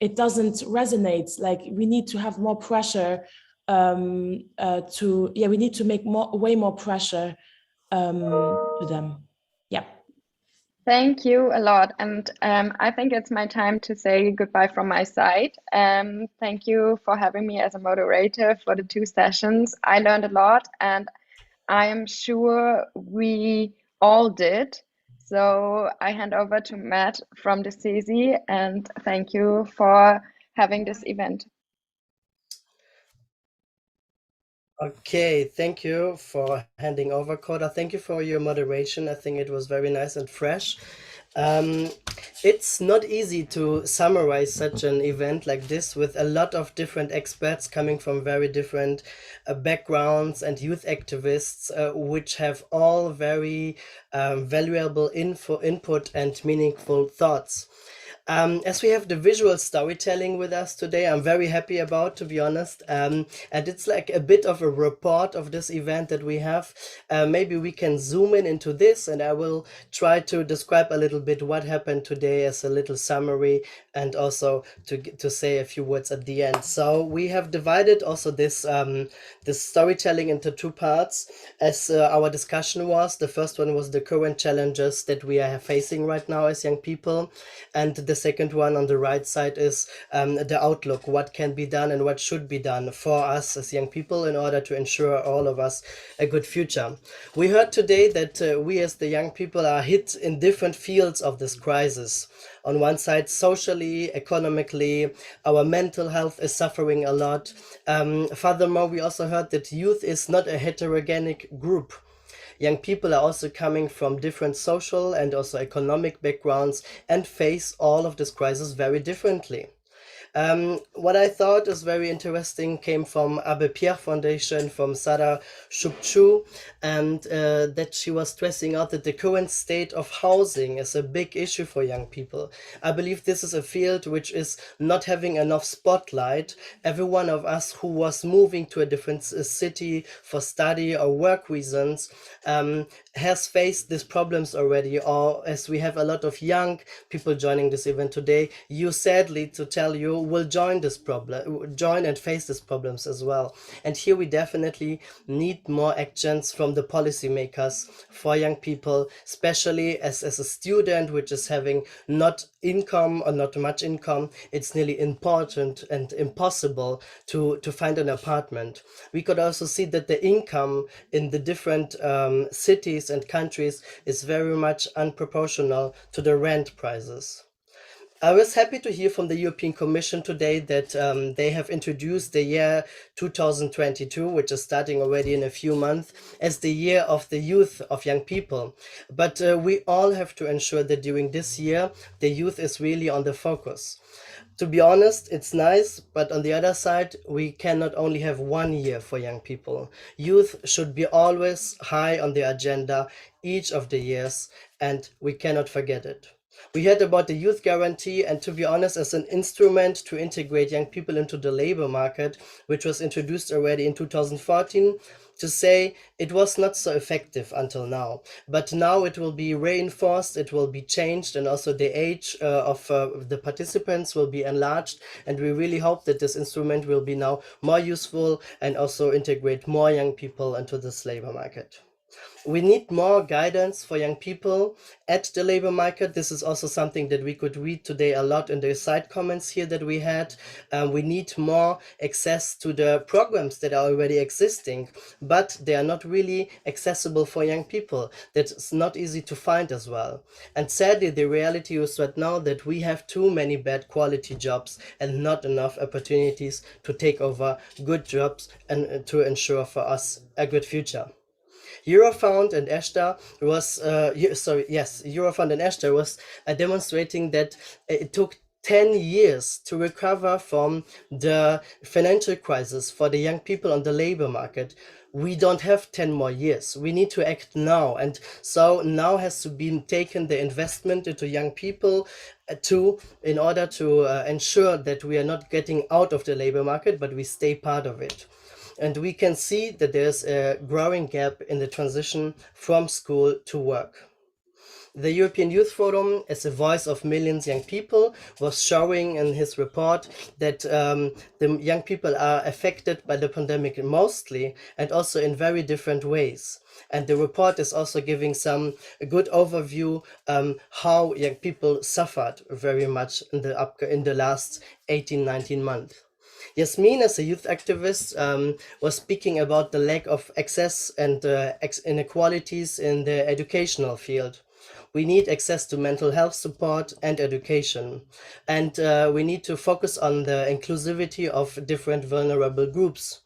It doesn't resonate. Like, we need to have more pressure we need to make way more pressure to them. Yeah. Thank you a lot. And I think it's my time to say goodbye from my side. Thank you for having me as a moderator for the 2 sessions. I learned a lot, and I am sure we all did. So I hand over to Matt from the CESI, and thank you for having this event. Okay, thank you for handing over, Coda. Thank you for your moderation. I think it was very nice and fresh. It's not easy to summarize such an event like this with a lot of different experts coming from very different backgrounds and youth activists, which have all very valuable input and meaningful thoughts. As we have the visual storytelling with us today, I'm very happy about, to be honest. And it's like a bit of a report of this event that we have. Maybe we can zoom in into this, and I will try to describe a little bit what happened today as a little summary, and also to say a few words at the end. So we have divided also this storytelling into two parts, as our discussion was. The first one was the current challenges that we are facing right now as young people, and the second one on the right side is the outlook, what can be done and what should be done for us as young people in order to ensure all of us a good future. We heard today that we as the young people are hit in different fields of this crisis. On one side, socially, economically, our mental health is suffering a lot. Furthermore, we also heard that youth is not a heterogenic group. Young people are also coming from different social and also economic backgrounds and face all of this crisis very differently. What I thought is very interesting came from Abe Pierre Foundation, from Sada Shupchu, and that she was stressing out that the current state of housing is a big issue for young people. I believe this is a field which is not having enough spotlight. Every one of us who was moving to a different city for study or work reasons has faced these problems already, or as we have a lot of young people joining this event today, you sadly to tell you will join and face these problems as well. And here we definitely need more actions from the policymakers for young people, especially as a student which is having not income or not much income. It's nearly important and impossible to find an apartment. We could also see that the income in the different cities and countries is very much unproportional to the rent prices. I was happy to hear from the European Commission today that they have introduced the year 2022, which is starting already in a few months, as the year of the youth, of young people. But we all have to ensure that during this year, the youth is really on the focus. To be honest, it's nice, but on the other side, we cannot only have 1 year for young people. Youth should be always high on the agenda each of the years, and we cannot forget it. We heard about the youth guarantee, and to be honest, as an instrument to integrate young people into the labor market, which was introduced already in 2014, to say it was not so effective until now. But now it will be reinforced, it will be changed, and also the age of the participants will be enlarged. And we really hope that this instrument will be now more useful and also integrate more young people into this labor market. We need more guidance for young people at the labor market. This is also something that we could read today a lot in the side comments here that we had. We need more access to the programs that are already existing, but they are not really accessible for young people. That's not easy to find as well. And sadly, the reality is right now that we have too many bad quality jobs and not enough opportunities to take over good jobs and to ensure for us a good future. Eurofound and ESTA was demonstrating that it took 10 years to recover from the financial crisis for the young people on the labor market. We don't have 10 more years. We need to act now. And so now has to be taken the investment into young people in order to ensure that we are not getting out of the labor market, but we stay part of it. And we can see that there's a growing gap in the transition from school to work. The European Youth Forum, as a voice of millions young people, was showing in his report that the young people are affected by the pandemic mostly, and also in very different ways. And the report is also giving some good overview how young people suffered very much in the last 18-19 months. Yasmin, as a youth activist, was speaking about the lack of access and inequalities in the educational field. We need access to mental health support and education. And we need to focus on the inclusivity of different vulnerable groups.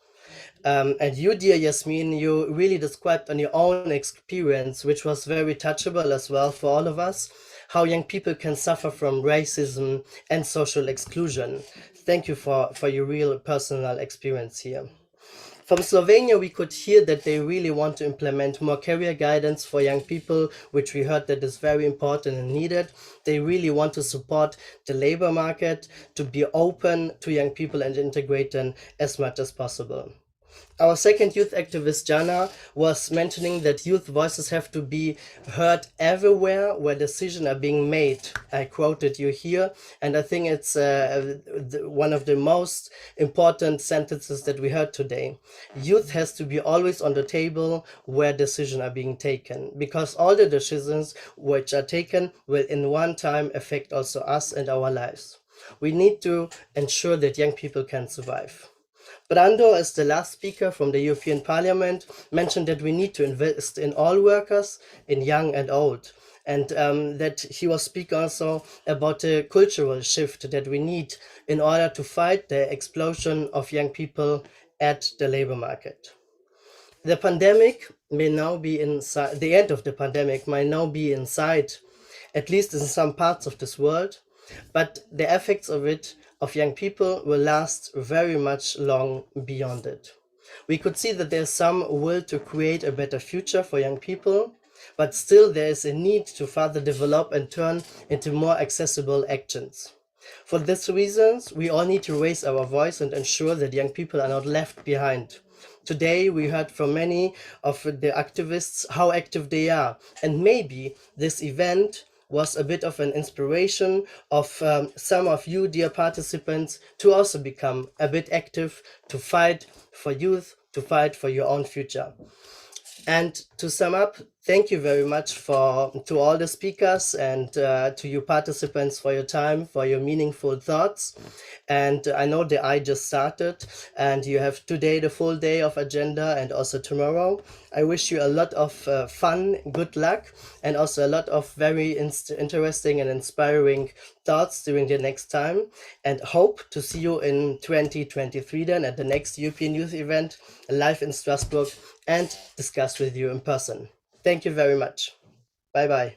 And you, dear Yasmin, you really described on your own experience, which was very touchable as well for all of us, how young people can suffer from racism and social exclusion. Thank you for your real personal experience here. From Slovenia, we could hear that they really want to implement more career guidance for young people, which we heard that is very important and needed. They really want to support the labor market, to be open to young people and integrate them as much as possible. Our second youth activist, Jana, was mentioning that youth voices have to be heard everywhere where decisions are being made. I quoted you here, and I think it's one of the most important sentences that we heard today. Youth has to be always on the table where decisions are being taken, because all the decisions which are taken will in one time affect also us and our lives. We need to ensure that young people can survive. Brando, as the last speaker from the European Parliament, mentioned that we need to invest in all workers, in young and old, and that he was speaking also about the cultural shift that we need in order to fight the explosion of young people at the labor market. The pandemic may now be inside, the end of the pandemic might now be in sight, at least in some parts of this world, but the effects of it of young people will last very much long beyond it. We could see that there's some will to create a better future for young people, but still there is a need to further develop and turn into more accessible actions. For these reasons, we all need to raise our voice and ensure that young people are not left behind. Today, we heard from many of the activists how active they are, and maybe this event was a bit of an inspiration of some of you, dear participants, to also become a bit active, to fight for youth, to fight for your own future. And to sum up, thank you very much to all the speakers and to you participants for your time, for your meaningful thoughts. And I know that I just started and you have today the full day of agenda and also tomorrow. I wish you a lot of fun, good luck, and also a lot of very interesting and inspiring thoughts during the next time, and hope to see you in 2023 then at the next European Youth event live in Strasbourg and discuss with you in person. Thank you very much. Bye-bye.